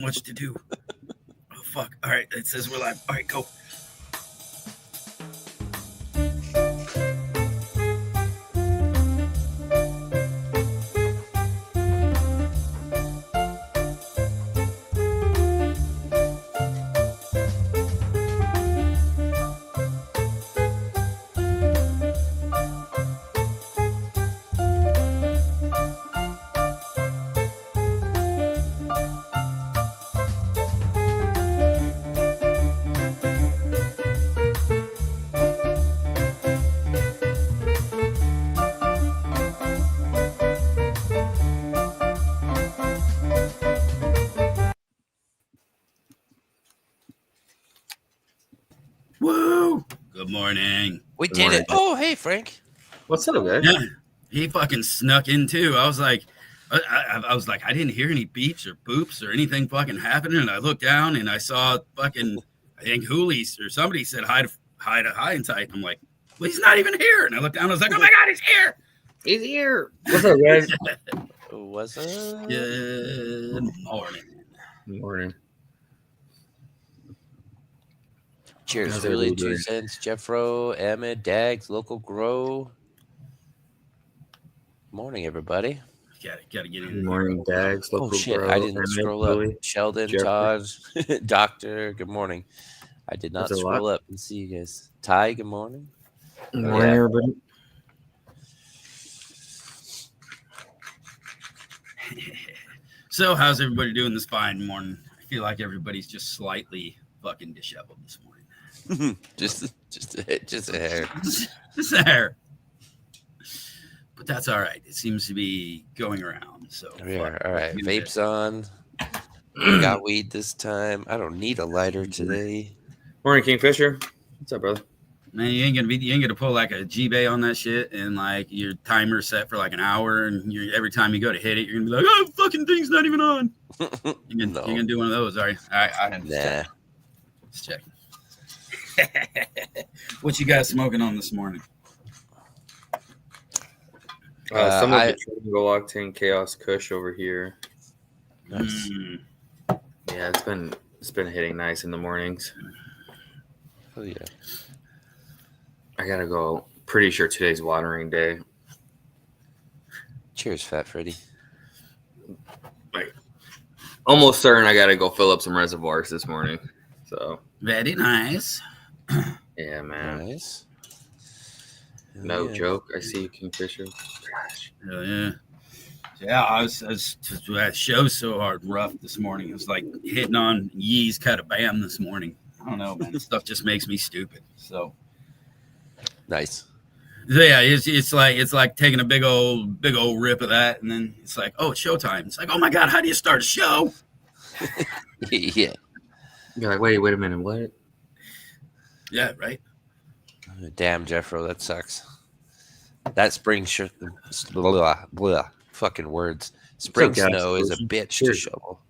much to do. Oh fuck! All right, it says we're live. All right, go. Woo! Good morning. We Good did morning. it. Oh, hey, Frank. What's up, guys? Yeah, he fucking snuck in too. I was like, I was like, I didn't hear any beeps or boops or anything fucking happening. And I looked down and I saw fucking, I think Hoolies or somebody said hi to high and tight. I'm like, well, he's not even here. And I looked down. I was like, oh my god, he's here. He's here. What's up, guys? What's up? Good morning. Good morning. Cheers, How's Philly, everybody 2 cents, Jeffro, Emmett, Dags, Local Grow. Morning, everybody. Gotta get in. Good morning, Dags. Oh, shit. I didn't scroll up. Sheldon, Jeffrey. Todd, Doctor, good morning. I did not That's a scroll lot. up and see you guys. Ty, good morning. Good Oh, morning, yeah. everybody. So, how's everybody doing this fine morning? I feel like everybody's just slightly fucking disheveled this morning. just a hair. Just a hair. But that's all right. It seems to be going around. So Yeah, fuck, all right. do Vapes that. on. We got weed this time. I don't need a lighter today. Morning, Kingfisher. What's up, brother? Man, you ain't gonna pull like a G-Bay on that shit, and like your timer set for like an hour, and every time you go to hit it, you're gonna be like, "Oh, fucking thing's not even on." You're gonna do one of those, are you? I Nah. Just checking. What you guys smoking on this morning? Some of the Triangle Octane Chaos Kush over here. Nice. Yeah, it's been hitting nice in the mornings. Oh, yeah. I gotta go. Pretty sure today's watering day. Cheers, Fat Freddy. Almost certain I gotta go fill up some reservoirs this morning. So Very nice. yeah, man. Nice. No Yeah. joke. I see you, Kingfisher. Gosh. Hell yeah. Yeah, I was that show's so hard rough this morning. It was like hitting on Yee's cut a bam this morning. I don't know, man. This stuff just makes me stupid. So Nice. yeah, it's like taking a big old rip of that, and then it's like, oh, it's showtime. It's like, oh my god, how do you start a show? Yeah. You're like, wait a minute, what? Yeah, right. Damn, Jeffro, that sucks. That spring blah, fucking words. Spring What's up, guys? snow is a bitch to Cheers. shovel.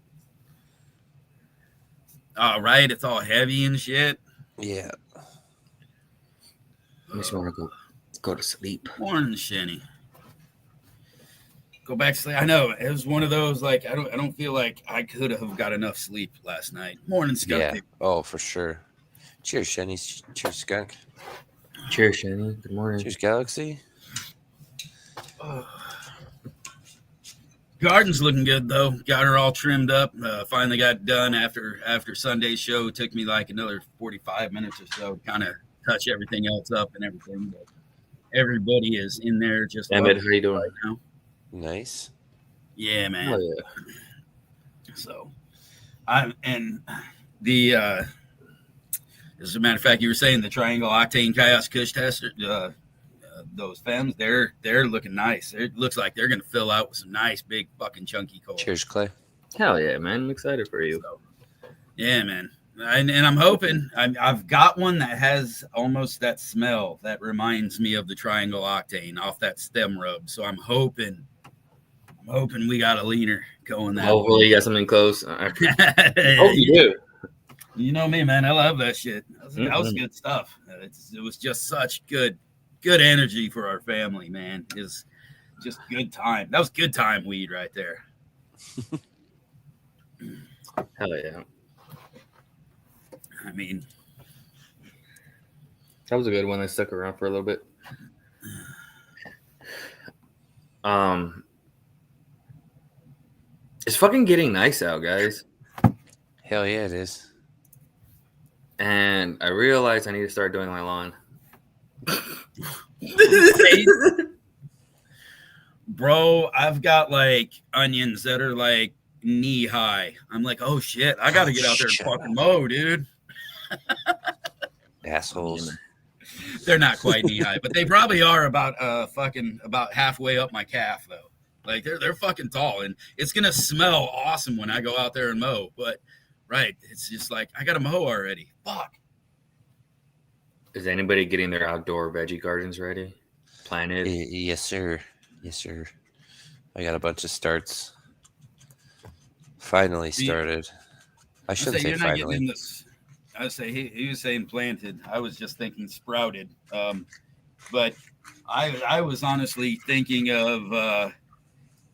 All right, it's all heavy and shit. Yeah. I just want to go to sleep. Morning, Shenny. Go back to sleep. I know it was one of those like I don't feel like I could have got enough sleep last night. Morning, Skunk. Yeah. Oh, for sure. Cheers, Shenny. Cheers, Skunk. Cheers, Shani. Good morning. Cheers, Galaxy. Garden's looking good though. Got her all trimmed up. Finally got done after Sunday's show. It took me like another 45 minutes or so to kind of touch everything else up and everything. But everybody is in there just Emmett, how you doing? right now. Nice. Yeah, man. Oh, yeah. So, as a matter of fact, you were saying the Triangle Octane Chaos Kush tester, those femmes, they're looking nice. It looks like they're gonna fill out with some nice big fucking chunky coal. Cheers, Clay. Hell yeah, man. I'm excited for you. So, yeah, man. And I'm hoping I've got one that has almost that smell that reminds me of the Triangle Octane off that stem rub. So I'm hoping we got a leaner going that Hopefully you got something close. I hope way. you do. You know me, man. I love that shit. That was good stuff. It was just such good energy for our family, man. It's just good time. That was good time weed right there. Hell yeah. I mean, That was a good one. That stuck around for a little bit. It's fucking getting nice out, guys. Hell yeah, it is. And I realized I need to start doing my lawn. bro, I've got like onions that are like knee high. I'm like, oh shit, I got to get out there and Shut fucking up. mow, dude. Assholes. They're not quite knee high, but they probably are about fucking about halfway up my calf though. Like they're fucking tall, and it's gonna smell awesome when I go out there and mow. But right, it's just like I gotta mow already. Fuck. Is anybody getting their outdoor veggie gardens ready? Planted? Yes, sir. Yes, sir. I got a bunch of starts. Finally started. I shouldn't say you're not finally. getting this. I would say he was saying planted. I was just thinking sprouted. But I was honestly thinking of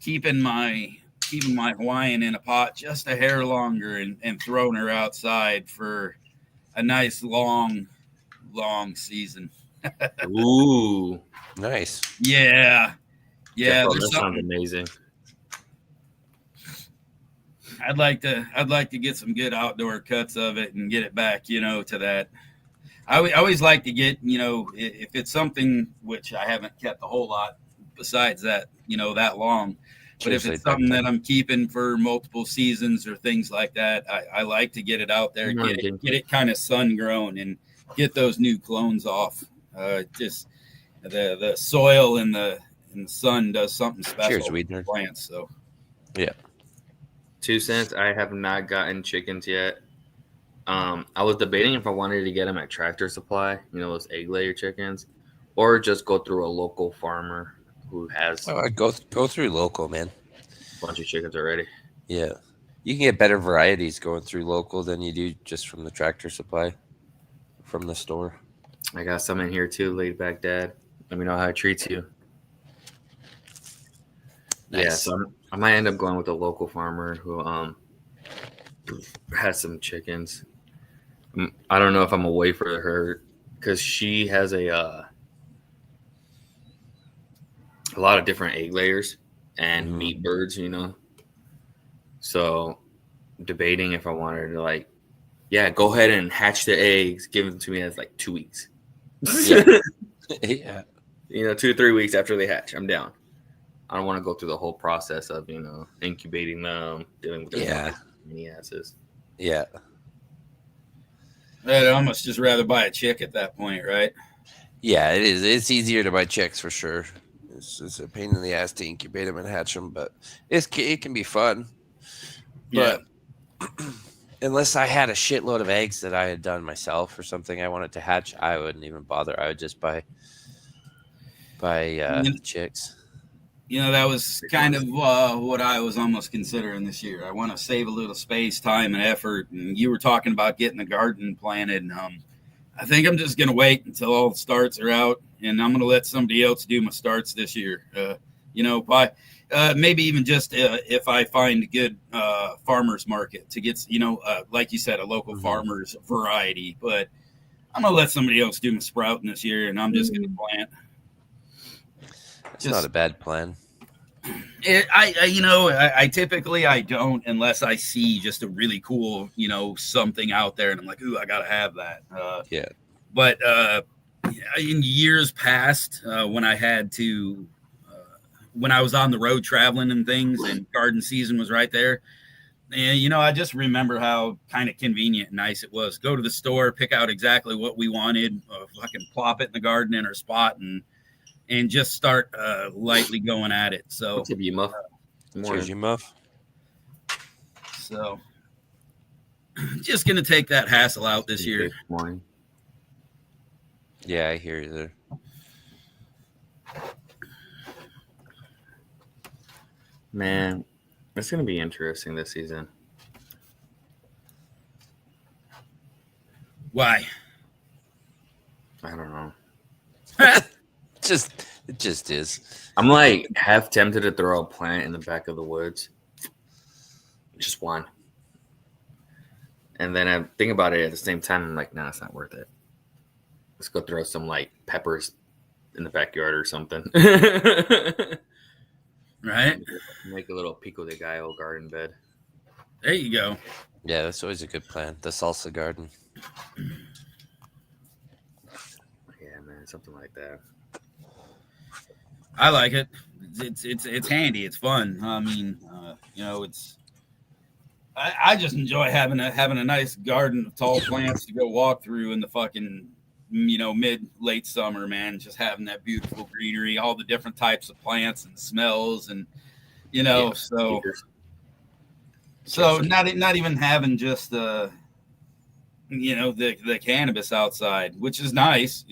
keeping my Hawaiian in a pot just a hair longer and throwing her outside for a nice long season. Ooh. Nice. Yeah. That There's sounds something. amazing. I'd like to get some good outdoor cuts of it and get it back, to that. I always like to get, if it's something which I haven't kept a whole lot besides that, that long. But if it's something that I'm keeping for multiple seasons or things like that, I like to get it out there, get it kind of sun grown and get those new clones off. Just the soil and the sun does something special Cheers, for plants. So yeah. 2 cents. I have not gotten chickens yet. I was debating if I wanted to get them at Tractor Supply, those egg layer chickens, or just go through a local farmer who has I'd go through local, man. a bunch of chickens already. Yeah. You can get better varieties going through local than you do just from the Tractor Supply, from the store. I got some in here too, laid back dad. Let me know how it treats you. Nice. Yeah, so I might end up going with a local farmer who has some chickens. I don't know if I'm away for her because she has a lot of different egg layers and meat birds, So debating if I wanted to go ahead and hatch the eggs, give them to me as 2 weeks. Yeah. 2 to 3 weeks after they hatch, I'm down. I don't want to go through the whole process of, incubating them, dealing with many asses. Yeah. I'd almost just rather buy a chick at that point, right? Yeah, it is. It's easier to buy chicks for sure. It's a pain in the ass to incubate them and hatch them, but it can be fun. Yeah. But unless I had a shitload of eggs that I had done myself or something I wanted to hatch, I wouldn't even bother. I would just buy chicks. That was kind of what I was almost considering this year. I want to save a little space, time, and effort. And you were talking about getting the garden planted. I think I'm just going to wait until all the starts are out, and I'm going to let somebody else do my starts this year. Maybe even just if I find a good farmer's market to get, like you said, a local farmer's variety. But I'm going to let somebody else do my sprouting this year, and I'm just going to plant. It's not a bad plan. I typically I don't unless I see just a really cool, something out there and I'm like, ooh, I gotta have that. But in years past, when I had to, when I was on the road traveling and things, and garden season was right there, and I just remember how kind of convenient and nice it was. Go to the store, pick out exactly what we wanted, fucking plop it in the garden in our spot, and just start lightly going at it. So, what's up, you muff? Cheers, you muff. So, just gonna take that hassle out this year. Morning. Yeah, I hear you there. Man, it's gonna be interesting this season. Why? I don't know. It just is. I'm half tempted to throw a plant in the back of the woods. Just one. And then I think about it at the same time. I'm like, nah, it's not worth it. Let's go throw some like peppers in the backyard or something. Right? Make a little pico de gallo garden bed. There you go. Yeah, that's always a good plan. The salsa garden. Yeah, man, something like that. I like it. It's handy. It's fun. I mean, you know, it's. I just enjoy having a nice garden of tall plants to go walk through in the fucking mid late summer, man. Just having that beautiful greenery, all the different types of plants and smells, and Yeah, so not even having just the cannabis outside, which is nice.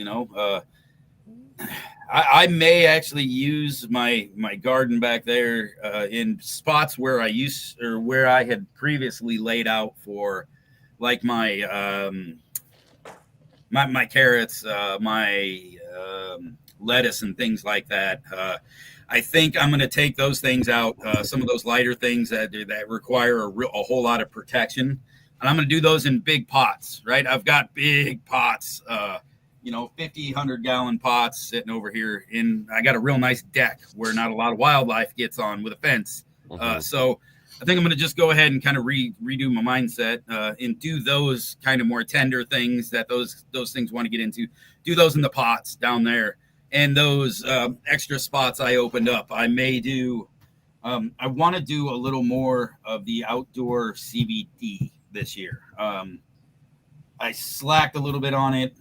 I may actually use my garden back there in spots where where I had previously laid out for like my my carrots, my lettuce and things like that. I think I'm going to take those things out, some of those lighter things that require a whole lot of protection, and I'm going to do those in big pots. Right, I've got big pots. 50, 100-gallon pots sitting over here. I got a real nice deck where not a lot of wildlife gets on with a fence. So I think I'm going to just go ahead and kind of redo my mindset and do those kind of more tender things that those things want to get into. Do those in the pots down there. And those extra spots I opened up, I may do. I want to do a little more of the outdoor CBD this year. I slacked a little bit on it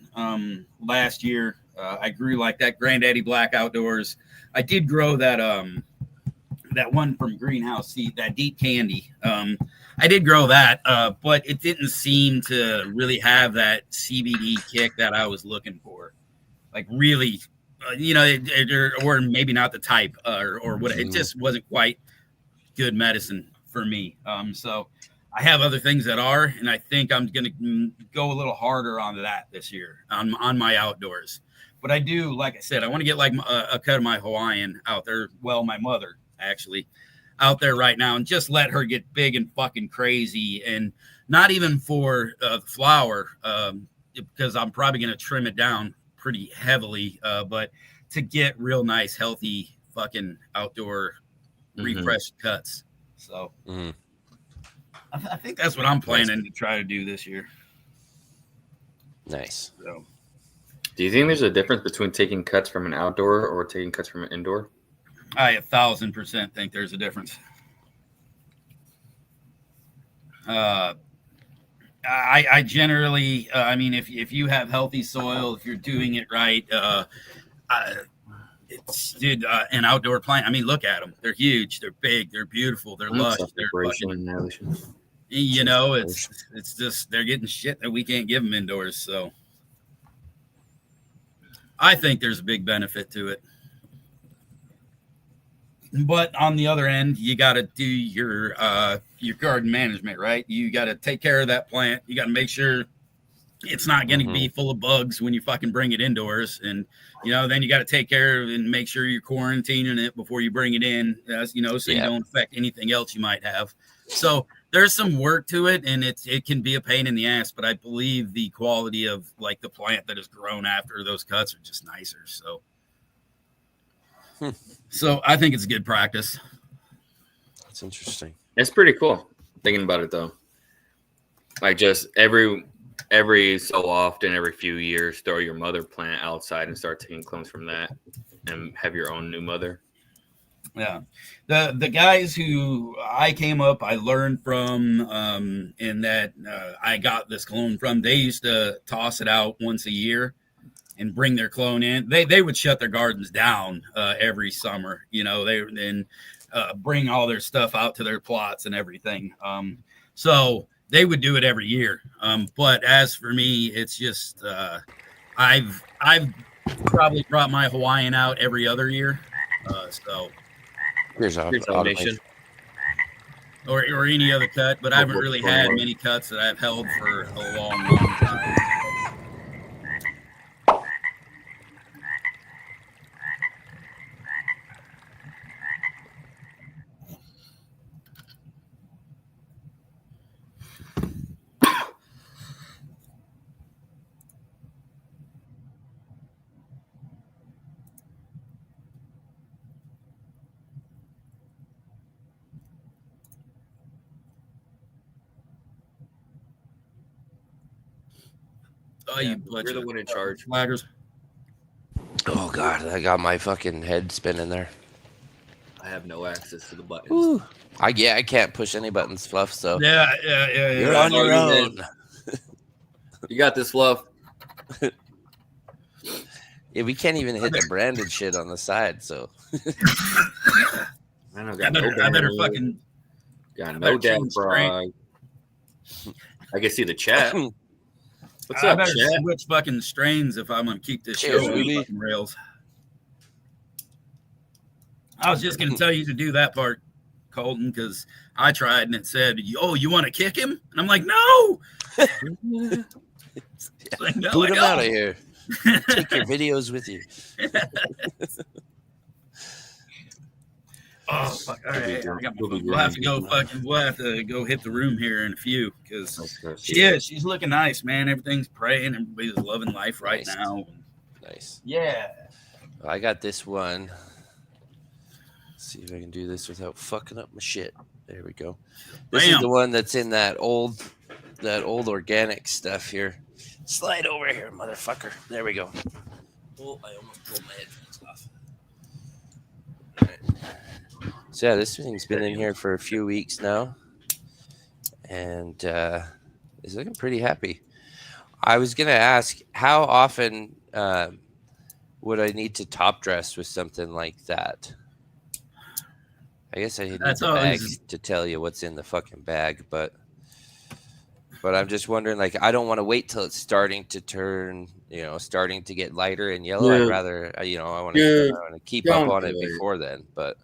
last year. I grew like that Granddaddy Black Outdoors. I did grow that one from Greenhouse Seed, that Deep Candy. I did grow that, but it didn't seem to really have that CBD kick that I was looking for. Like really, or maybe not the type, or what. It just wasn't quite good medicine for me. So I have other things that are, and I think I'm going to go a little harder on that this year on my outdoors. But I do, like I said, I want to get like a cut of my Hawaiian out there. Well, my mother actually out there right now, and just let her get big and fucking crazy, and not even for the flower, because I'm probably going to trim it down pretty heavily, but to get real nice, healthy fucking outdoor refreshed cuts. So. I think that's what I'm planning to try to do this year. Nice. So, do you think there's a difference between taking cuts from an outdoor or taking cuts from an indoor? I 1,000% think there's a difference. I generally, I mean, if you have healthy soil, if you're doing it right, an outdoor plant. I mean, look at them. They're huge. They're big. They're beautiful. They're lush. They're fucking, it's just they're getting shit that we can't give them indoors. So I think there's a big benefit to it. But on the other end, you got to do your garden management, right? You got to take care of that plant. You got to make sure it's not going to be full of bugs when you fucking bring it indoors. And, then you got to take care of and make sure you're quarantining it before you bring it in, so you don't affect anything else you might have. So there's some work to it, and it can be a pain in the ass, but I believe the quality of like the plant that is grown after those cuts are just nicer. So I think it's a good practice. That's interesting. It's pretty cool thinking about it though. Like just every so often, every few years, throw your mother plant outside and start taking clones from that and have your own new mother. Yeah. The guys who I came up, I learned from, and that I got this clone from, they used to toss it out once a year and bring their clone in. They would shut their gardens down every summer. They bring all their stuff out to their plots and everything. So they would do it every year. But as for me, it's just I've probably brought my Hawaiian out every other year. So here's automation. Or any other cut, but I haven't really had many cuts that I've held for a long, long time. Oh, you bunch You're the of one in charge. flaggers. Oh god, I got my fucking head spinning there. I have no access to the buttons. Woo. I can't push any buttons, Fluff. So Yeah. you're on your own. You got this, Fluff. Yeah, we can't even hit the branded shit on the side. So I don't I better fucking. got I no better damn change frog. I can see the chat. What's I up, better chat? switch fucking strains if I'm gonna keep this Cheers, show on Ruby. fucking rails. I was just gonna tell you to do that part, Colton, because I tried and it said, "Oh, you want to kick him?" And I'm like, "No." Like, no, boot I him out of don't. here. Take your videos with you. Oh fuck! All right, I got my We'll be phone. We'll have to go grinding. fucking. We'll have to go hit the room here in a few because Okay, she is. She's looking nice, man. Everything's praying. Everybody's loving life right Nice. now. Nice. Yeah. I got this one. Let's see if I can do this without fucking up my shit. There we go. This is Bam. the one that's in that old organic stuff here. Slide over here, motherfucker. There we go. Oh, I almost pulled my headphones off. All right. So yeah, this thing's been in here for a few weeks now, and is looking pretty happy. I was gonna ask, how often would I need to top dress with something like that? I guess I need That's the bag always- to tell you what's in the fucking bag, but I'm just wondering, like, I don't want to wait till it's starting to turn, starting to get lighter and yellow. Yeah. I'd rather, I want Yeah, to keep up don't on it do it. before then. But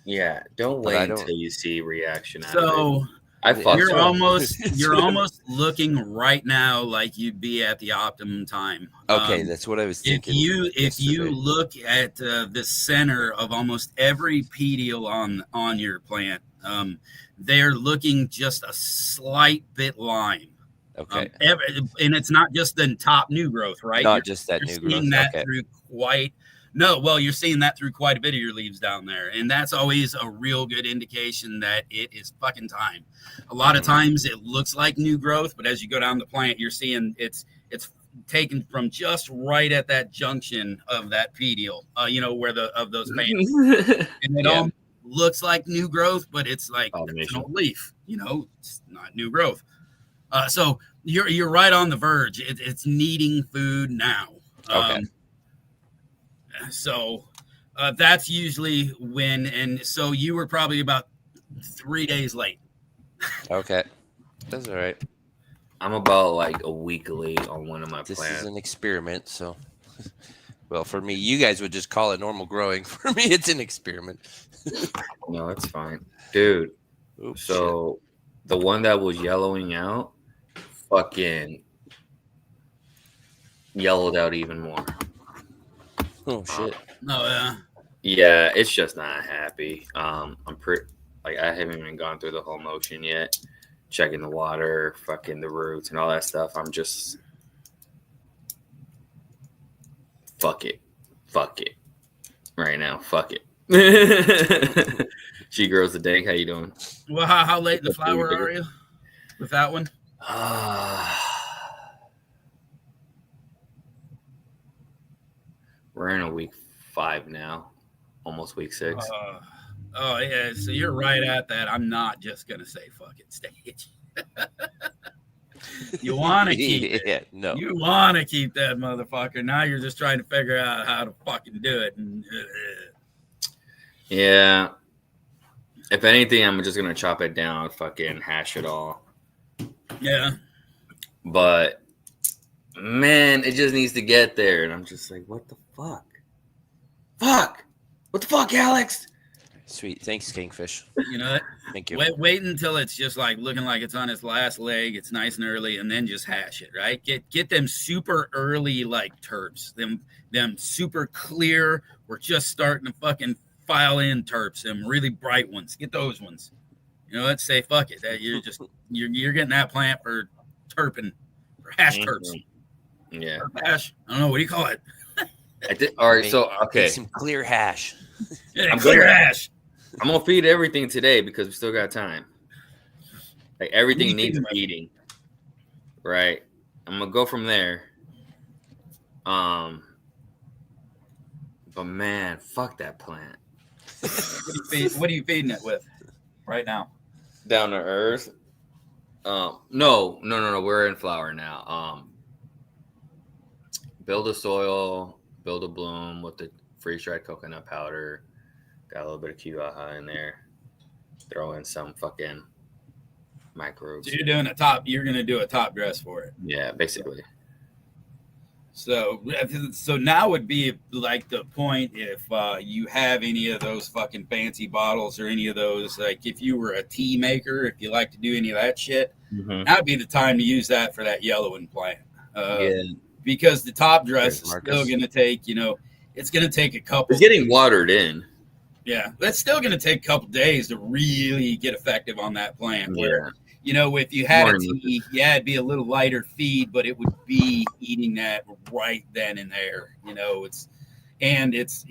Yeah, don't But I wait don't- until you see reaction out of So it. I fucked you're up. almost looking right now like you'd be at the optimum time. okay, that's what I was thinking. If you yesterday. look at the center of almost every pedal on your plant, they're looking just a slight bit lime. Okay, And it's not just the top new growth, right? not just that You're new seeing growth. that Okay, through you're seeing that through quite a bit of your leaves down there, and that's always a real good indication that it is fucking time. A lot of times it looks like new growth, but as you go down the plant, you're seeing it's taken from just right at that junction of that pedal, where of those bands, and it all looks like new growth, but it's like it's an old leaf. It's not new growth. So you're right on the verge. It's needing food now. Okay. So that's usually when, and so you were probably about 3 days late. okay, that's all right. I'm about like a week late on one of my This plants. is an experiment, so. Well, for me, you guys would just call it normal growing. For me, it's an experiment. No, it's fine, dude. Oops, So the one that was yellowing out, fucking yellowed out even more. shit. Oh shit. No, Yeah, it's just not happy. I'm pretty like I haven't even gone through the whole motion yet. Checking the water, fucking the roots and all that stuff. I'm just fuck it. Right now, fuck it. She grows the dank. How you doing? well, how late in the flower are you with that one? We're in a week 5 now, almost week 6. Oh yeah, so you're right at that. I'm not just gonna say fucking stage. You want to keep it. Yeah, no. You want to keep that motherfucker. Now you're just trying to figure out how to fucking do it. And Yeah. If anything, I'm just gonna chop it down, fucking hash it all. yeah, But man, it just needs to get there, and I'm just like, what the fuck? What the fuck, Alex? Sweet. Thanks, Kingfish. you know, Thank you. wait until it's just like looking like it's on its last leg. It's nice and early, and then just hash it. Right? Get them super early like terps. Them super clear. We're just starting to fucking file in terps. Them really bright ones. Get those ones. Let's say fuck it. That you're just you're getting that plant for terping, for hash terps. Yeah. Terp hash. I don't know. What do you call it? All right. So okay, Make some clear hash. Yeah, I'm clear gonna- hash. I'm gonna feed everything today because we still got time. Like everything You needs feed them. feeding, right? I'm gonna go from there. But man, fuck that plant. What are you feeding it with right now? Down to earth. No. We're in flower now. Build a soil, build a bloom with the freeze dried coconut powder. Got a little bit of Kiwaha in there. Throw in some fucking microbes. So you're gonna do a top dress for it. Yeah, basically. So now would be like the point if you have any of those fucking fancy bottles or any of those, like if you were a tea maker, if you like to do any of that shit, that would be the time to use that for that yellowing plant. Yeah. Because the top dress is still going to take, it's going to take a couple. It's getting watered in. Yeah, that's still going to take a couple days to really get effective on that plant. Where, if you had a tea, it'd be a little lighter feed, but it would be eating that right then and there. It's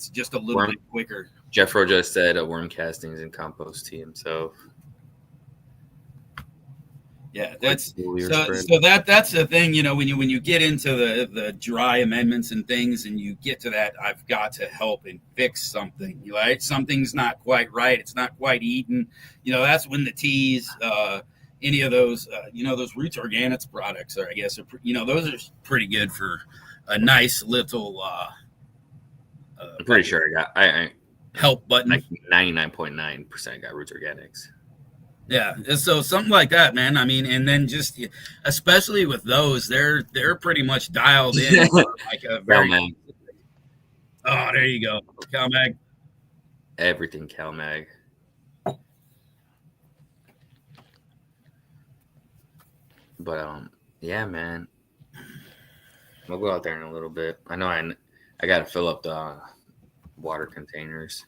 just a little bit quicker. Jeffro just said worm castings and compost tea himself. Yeah, that's the thing. When you get into the dry amendments and things, and you get to that, I've got to help and fix something. Right, something's not quite right. It's not quite eaten. That's when the teas, any of those, those Roots Organics products are, I guess, those are pretty good for a nice little. I'm pretty sure I help button. Like 99.9% got Roots Organics. Yeah, so something like that, man. I mean, and then just especially with those, they're pretty much dialed in like a very. CalMag. Oh, there you go, CalMag. Everything CalMag. But yeah, man. We'll go out there in a little bit. I know I got to fill up the water containers.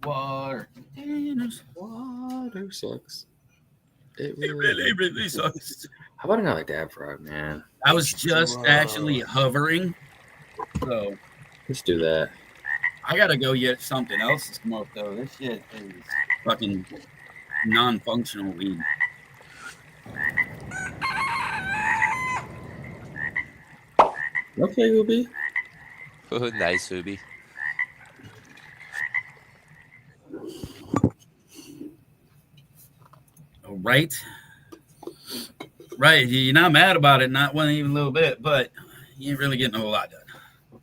Water containers. Water sucks. It really sucks. How about another dab frog, man? I was just actually hovering. So let's do that. I gotta go get something else to smoke though. This shit is fucking non-functional weed. Okay, Ruby. Oh, nice, Ruby. Right. You're not mad about it, not one even a little bit, but you ain't really getting a whole lot done.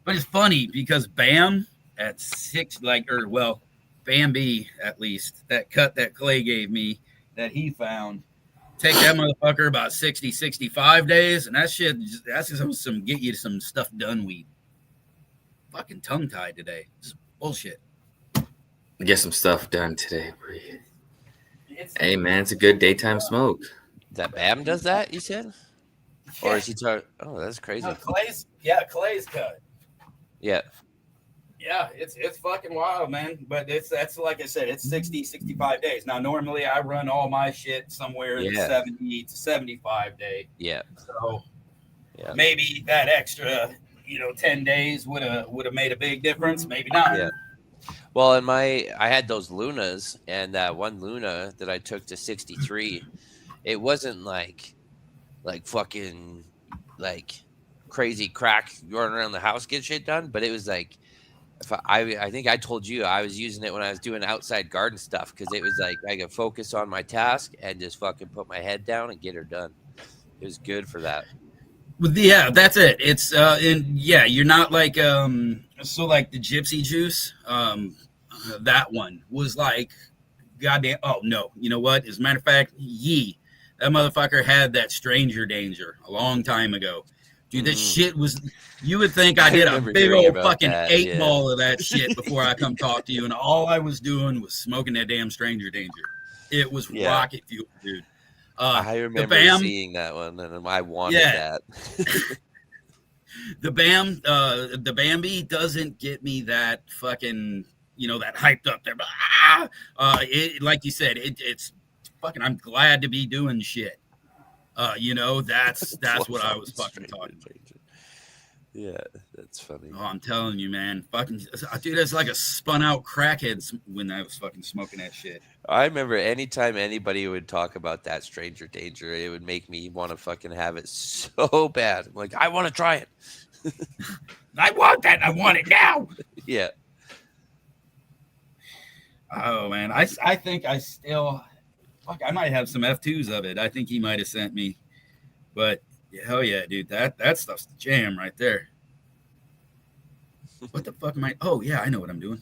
But it's funny because Bam at Bambi at least, that cut that Clay gave me that he found, take that motherfucker about 60, 65 days, and that's just some get you some stuff done weed. Fucking tongue tied today. It's bullshit. Get some stuff done today, Bree. Hey man, it's a good daytime smoke. That Bam does that, you said? Or is he talking? Oh, that's crazy. No, Clay's cut. Yeah. Yeah, it's fucking wild, man. But that's like I said, it's 60, 65 days. Now, normally I run all my shit somewhere in 70 to 75 day. Yeah. So maybe that extra, 10 days would have made a big difference. Maybe not. Yeah. Well, I had those Lunas, and that one Luna that I took to 63, it wasn't like fucking like crazy crack running around the house get shit done, but it was like, I think I told you I was using it when I was doing outside garden stuff because it was like I could focus on my task and just fucking put my head down and get her done. It was good for that. Yeah, that's it. It's you're not like so like the Gypsy Juice, that one was like goddamn. Oh no, you know what? As a matter of fact, that motherfucker had that Stranger Danger a long time ago. Dude, this shit was. You would think I did a big old fucking ball of that shit before I come talk to you, and all I was doing was smoking that damn Stranger Danger. It was rocket fuel, dude. I remember seeing that one, and I wanted that. The Bambi doesn't get me that fucking, that hyped up there. Like you said, it's fucking. I'm glad to be doing shit. That's what I was fucking talking about. Yeah, that's funny. Oh, I'm telling you, man. Fucking dude, that's like a spun out crackhead when I was fucking smoking that shit. I remember anytime anybody would talk about that stranger danger, it would make me want to fucking have it so bad. I'm like, I want to try it. I want that. I want it now. Yeah. Oh man, I think I still fuck. I might have some F2s of it. I think he might have sent me, but hell yeah, dude. That stuff's the jam right there. What the fuck am I? Oh yeah, I know what I'm doing.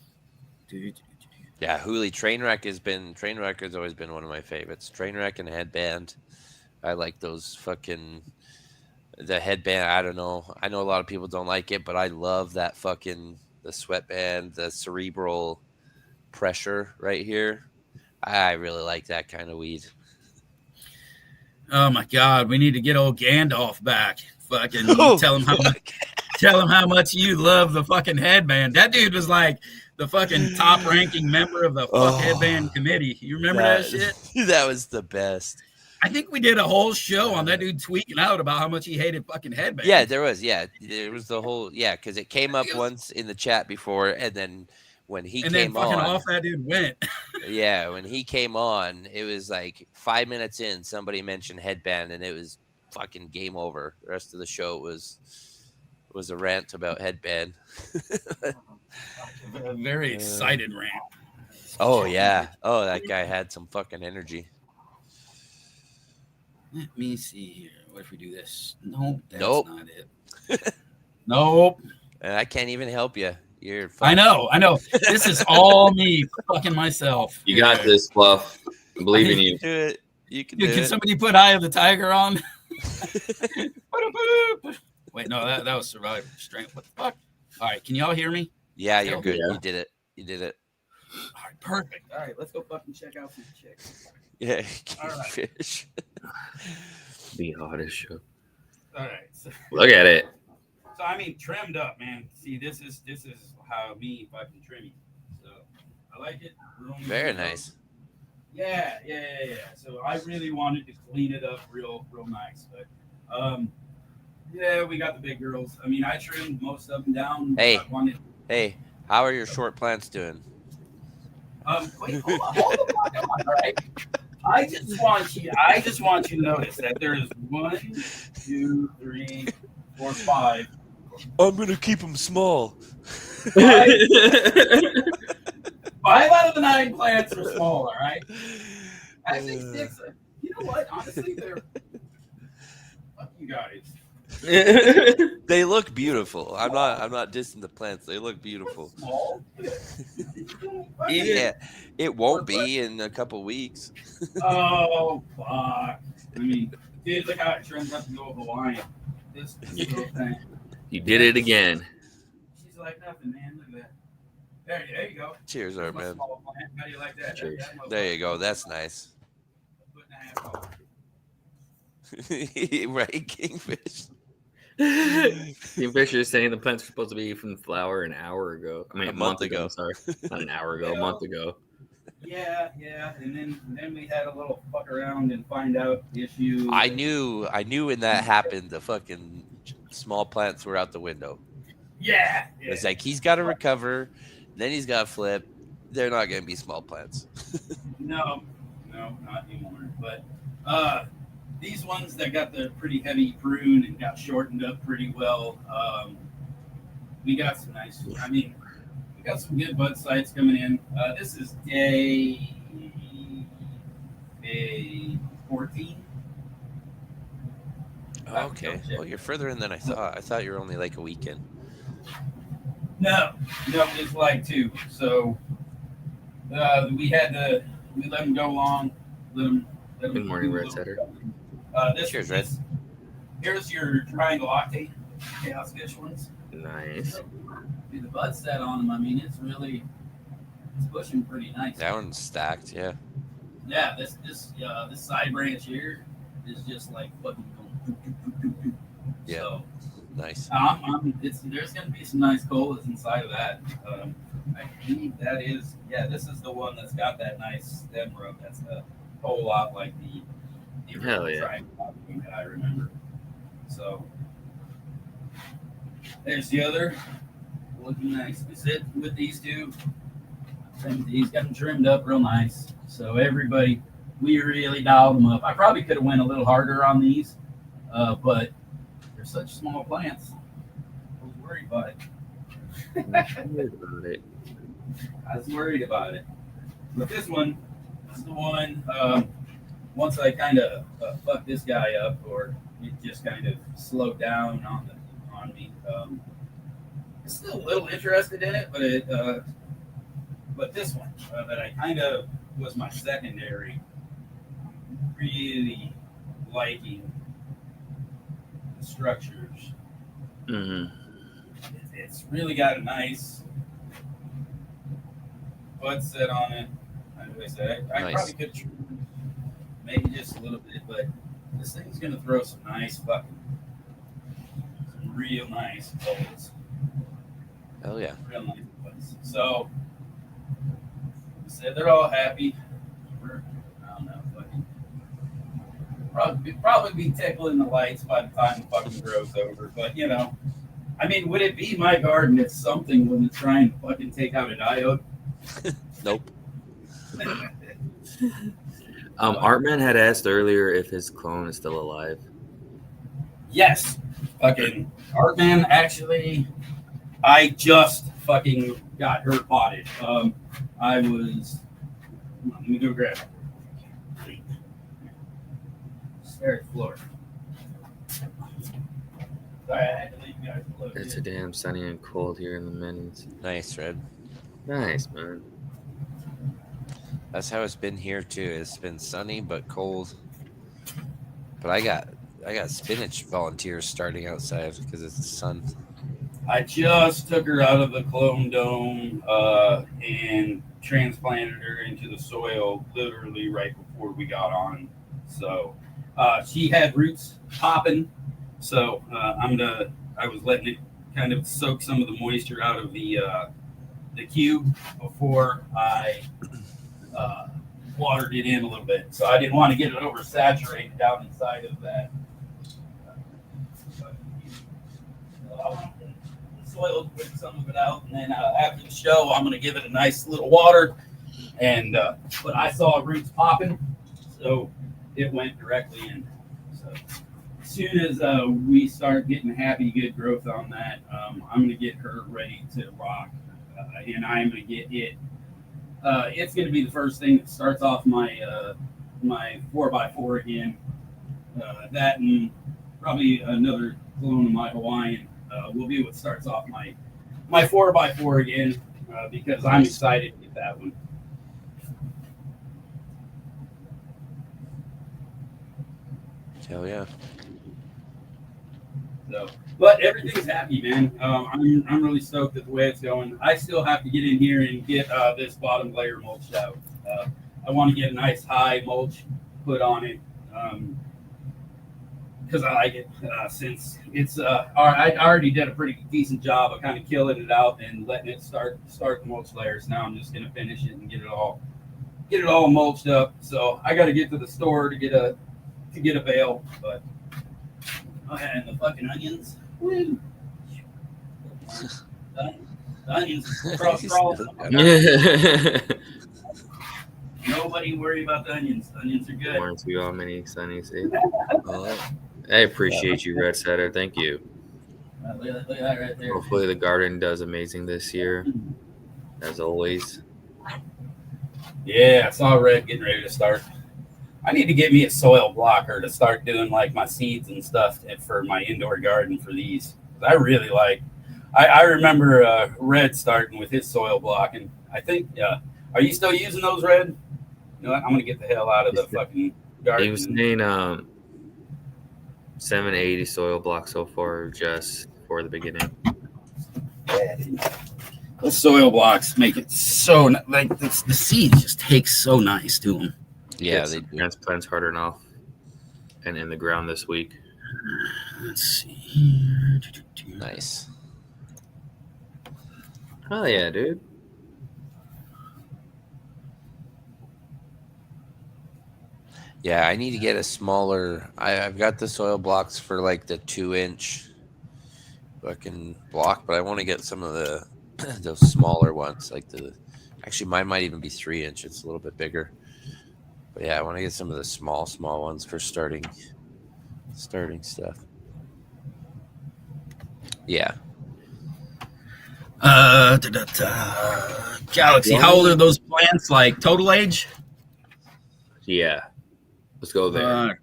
Dude. Yeah, Hooli Trainwreck has always been one of my favorites. Trainwreck and Headband. I like those fucking the headband. I don't know. I know a lot of people don't like it, but I love that fucking the sweatband, the cerebral pressure right here. I really like that kind of weed. Oh my god, we need to get old Gandalf back. Fucking Oh, tell him how much you love the fucking headband. That dude was like the fucking top ranking member of the fuck headband committee. You remember that shit? That was the best. I think we did a whole show on that dude tweaking out about how much he hated fucking headbands. Yeah, there was. Yeah, there was the whole. Yeah, because it came up once in the chat before, and then when he came fucking on, off that dude went. yeah, when he came on, it was like 5 minutes in, somebody mentioned headband, and it was fucking game over. The rest of the show was a rant about headband. A very excited rant. Oh yeah. Oh, that guy had some fucking energy. Let me see here. What if we do this? Nope, that's Nope. not it. Nope. And I can't even help you. You're. I know. This is all me fucking myself. You got this, Fluff. I believe in you. Do it. You can Dude, do can it. somebody put Eye of the Tiger on? Wait, no, that was Survivor Strength. What the fuck? All right, can y'all hear me? Yeah, you're good. Yeah. You did it. You did it. All right, perfect. All right, let's go fucking check out some chicks. Yeah, All right. fish. The hottest show. All right. So Look at it. I mean, trimmed up, man. See, this is how me fucking trimming. So I like it. Very nice. Yeah. So I really wanted to clean it up real nice, but yeah, we got the big girls. I mean, I trimmed most of them down. Hey. I wanted. Hey, how are your short plants doing? Wait, hold on. All right. I just want you to notice that there is 1, 2, 3, 4, 5. I'm gonna keep them small. 5 out of the 9 plants are small. All right. Actually, 6. You know what? Honestly, they're. Fuck you guys. They look beautiful. I'm not dissing the plants. They look beautiful. Small. Yeah, it won't be in a couple weeks. Oh fuck! I mean, dude, look how it turns up to go Hawaiian. This little thing. You did it again. She's like nothing, man. Look at that. There you go. Cheers, That's our my man. small plant. How do you like that? Cheers. There you go. That's nice. Right, Kingfish. Kingfisher is saying the plants are supposed to be from the flower an hour ago. I mean, A month ago. Sorry, not an hour ago. A month ago. Yeah, and then we had a little fuck around and find out the issue. I knew when that happened, the fucking small plants were out the window. Yeah. It's like he's got to recover, then he's got to flip. They're not going to be small plants. No, not anymore. But these ones that got the pretty heavy prune and got shortened up pretty well, we got some nice. I mean, we got some good bud sites coming in. This is day 14. Okay. Well, you're further in than I thought. I thought you were only like a weekend. No, it's like 2. So we let them go long. Good morning, Red Setter. Cheers, Red. Here's your triangle octane chaos fish ones. Nice. The bud set on them. I mean, it's pushing pretty nice. That one's stacked, yeah. Yeah, this side branch here is just like fucking going. Yeah. So, Nice. there's gonna be some nice colas inside of that. I believe that is. Yeah, this is the one that's got that nice stem rub. That's a whole lot like the Hell yeah. triangle octane that I remember. So. There's the other. Looking nice. We sit with these two. And he's got them trimmed up real nice. So everybody, we really dialed them up. I probably could have went a little harder on these, but they're such small plants. I was worried about it. I was worried about it. But this one is the one. Once I kind of fucked this guy up, or it just kind of slowed down on me. I'm still a little interested in it, but this one that I kind of was my secondary. Really liking the structures. Mm-hmm. It's really got a nice bud set on it. Like I said, I Nice. probably could maybe just a little bit, but this thing's gonna throw some real nice bullets. Hell yeah. Real nice bullets. So said they're all happy. I don't know, probably be tickling the lights by the time the fucking grow's over. But you know, I mean, would it be my garden if something wasn't trying to fucking take out a diode? Nope. Artman had asked earlier if his clone is still alive. Yes, fucking Artman. Actually, I just fucking got her potted. I was. Let me go grab it. Stare at the floor. Sorry, I had to leave you guys alone. It's a damn sunny and cold here in the minis. Nice, Red. Nice, man. That's how it's been here too. It's been sunny but cold. But I got spinach volunteers starting outside because it's the sun. I just took her out of the clone dome and transplanted her into the soil literally right before we got on. So she had roots popping. So I was letting it kind of soak some of the moisture out of the cube before I watered it in a little bit. So I didn't want to get it oversaturated down inside of that. I want the soil to put some of it out, and then after the show, I'm going to give it a nice little water. And but I saw roots popping, so it went directly in. So as soon as we start getting happy, good growth on that, I'm going to get her ready to rock, and I'm going to get it. It's going to be the first thing that starts off my my 4x4 again. That and probably another clone of my Hawaiian will be what starts off my 4x4 again because I'm excited to get that one. Hell yeah. So, but everything's happy, man. I'm really stoked at the way it's going. I still have to get in here and get this bottom layer mulched out. I want to get a nice high mulch put on it because I like it since it's. I already did a pretty decent job of kind of killing it out and letting it start the mulch layers. Now I'm just gonna finish it and get it all mulched up. So I got to get to the store to get a bale, but. Oh, and the fucking onions. Woo. The onions crawling. Nobody worry about the onions. The onions are good. Warrants you all many sunny seeds. I appreciate you, Red Setter. Thank you. Look at that right there. Hopefully the garden does amazing this year, as always. Yeah, I saw Red getting ready to start. I need to get me a soil blocker to start doing like my seeds and stuff for my indoor garden for these. I really like. I remember Red starting with his soil blocking. I think. Are you still using those, Red? You know what? I'm gonna get the hell out of the fucking garden. He was saying 780 soil blocks so far, just for the beginning. Those soil blocks make it so like the seeds just take so nice to them. Yeah, they do. Transplants harder enough and in the ground this week. Let's see. Nice. Oh yeah, dude. Yeah, I need to get a smaller. I've got the soil blocks for like the 2-inch fucking block, but I want to get some of the those smaller ones, like the. Actually, mine might even be 3 inch. It's a little bit bigger. But yeah, I want to get some of the small ones for starting stuff. Yeah. Galaxy, how old are those plants? Like total age? Yeah. Let's go there.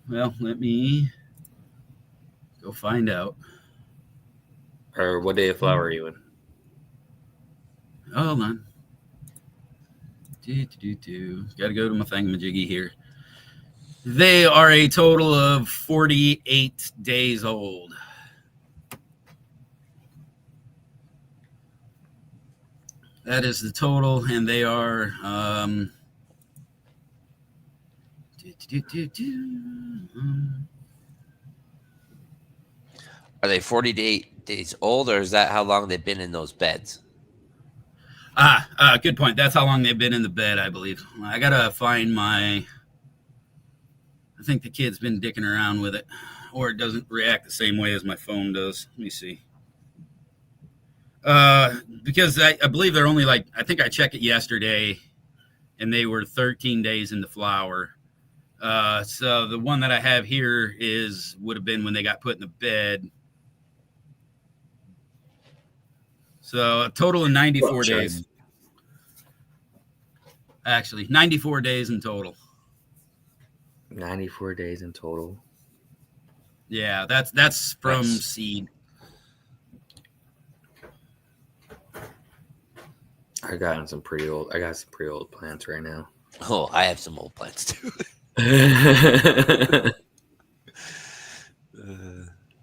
Well, let me go find out. Or what day of flower are you in? Hold on. Got to go to my thingamajiggy here. They are a total of 48 days old. That is the total, and they are Are they 48 days old, or is that how long they've been in those beds? Good point. That's how long they've been in the bed, I believe. I gotta find my. I think the kid's been dicking around with it, or it doesn't react the same way as my phone does. Let me see. Because I believe they're only like, I think I checked it yesterday, and they were 13 days in the flower. So the one that I have here would have been when they got put in the bed. So a total of 94 days. Actually, 94 days in total. 94 days in total. Yeah, that's from seed. I got some pretty old plants right now. Oh, I have some old plants too.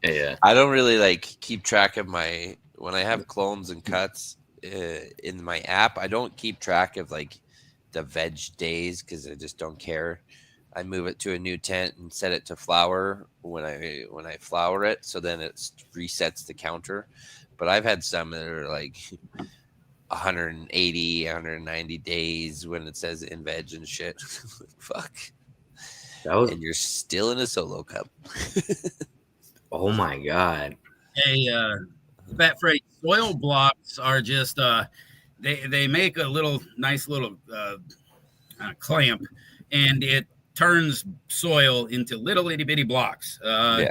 Yeah. I don't really like keep track of when I have clones and cuts in my app. I don't keep track of like the veg days because I just don't care. I move it to a new tent and set it to flower when I flower it, so then it resets the counter. But I've had some that are like 180, 190 days when it says in veg and shit. Fuck. And you're still in a solo cup. Oh my god. Hey, Fat Freddy, soil blocks are just they make a nice little clamp, and it turns soil into little itty bitty blocks.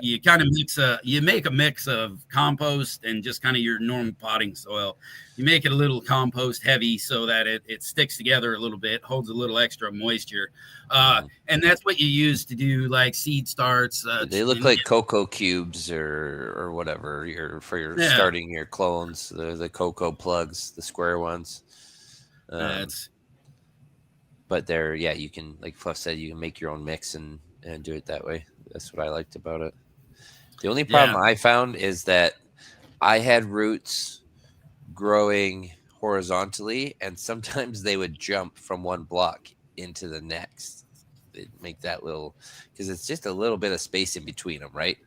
You kind of make a mix of compost and just kind of your normal potting soil. You make it a little compost heavy so that it sticks together a little bit, holds a little extra moisture. And that's what you use to do like seed starts. They look like cocoa cubes or whatever starting your clones, the cocoa plugs, the square ones. But you can, like Fluff said, you can make your own mix and do it that way. That's what I liked about it. The only problem I found is that I had roots growing horizontally, and sometimes they would jump from one block into the next. They'd make that little, because it's just a little bit of space in between them, right?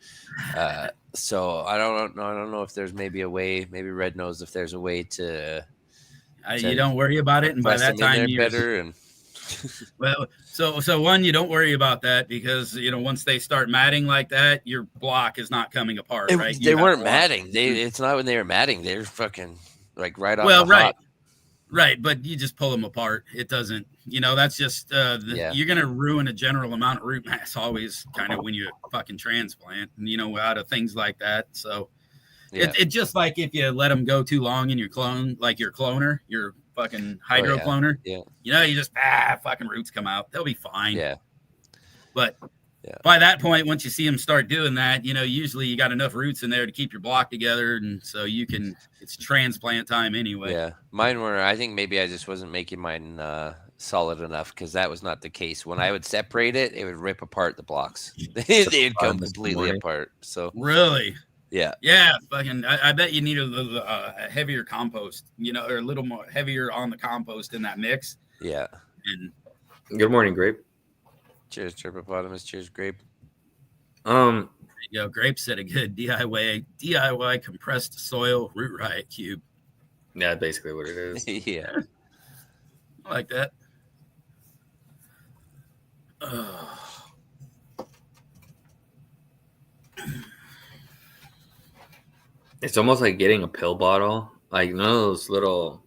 So I don't know if there's maybe a way. Maybe Red knows if there's a way to you don't worry about it, and by that time you're better. And well, so one, you don't worry about that because once they start matting like that, your block is not coming apart, right? They weren't matting. It's not when they were matting. They're fucking like right off. Well, right, but you just pull them apart. It doesn't, that's just you're gonna ruin a general amount of root mass always, kind of when you fucking transplant, out of things like that. So it just like if you let them go too long in your clone, like your cloner, your fucking hydro cloner, you just fucking roots come out. They'll be fine. Yeah. But by that point, once you see them start doing that, usually you got enough roots in there to keep your block together, and so it's transplant time anyway. Yeah, mine were. I think maybe I just wasn't making mine solid enough because that was not the case. When I would separate it, it would rip apart the blocks. They'd come completely apart. So really. Yeah. Fucking. I bet you need a heavier compost, or a little more heavier on the compost in that mix. Yeah. And good morning, Grape. Cheers, Tripopotamus. Cheers, Grape. There you go. Grape said a good DIY compressed soil root riot cube. Yeah, basically what it is. Yeah. I like that. It's almost like getting a pill bottle, like none of those little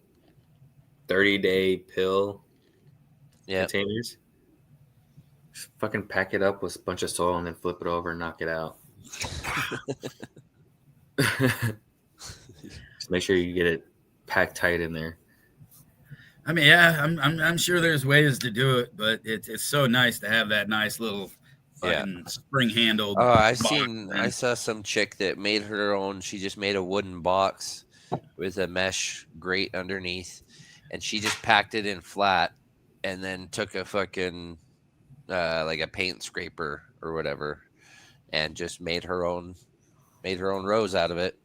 30-day pill containers. Just fucking pack it up with a bunch of soil and then flip it over and knock it out. Just make sure you get it packed tight in there. I mean, yeah, I'm sure there's ways to do it, but it's so nice to have that nice little fucking spring handled. Oh, I saw some chick that made her own. She just made a wooden box with a mesh grate underneath, and she just packed it in flat, and then took a fucking like a paint scraper or whatever, and just made her own rose out of it.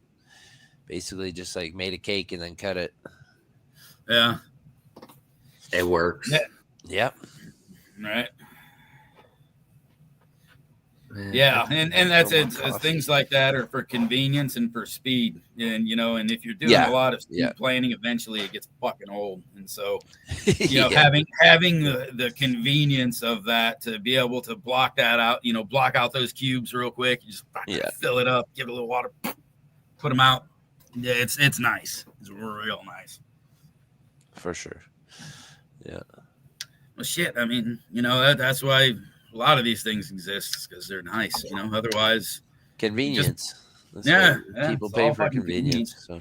Basically, just like made a cake and then cut it. Yeah, it works. Yep. Right. Yeah, and that's it. Things like that are for convenience and for speed, and and if you're doing a lot of speed planning, eventually it gets fucking old. And so, having the convenience of that to be able to block that out, block out those cubes real quick, you just fill it up, give it a little water, put them out. Yeah, it's nice. It's real nice. For sure. Yeah. Well, shit. I mean, that's why a lot of these things exist, because they're nice, otherwise convenience. People pay for convenience. So.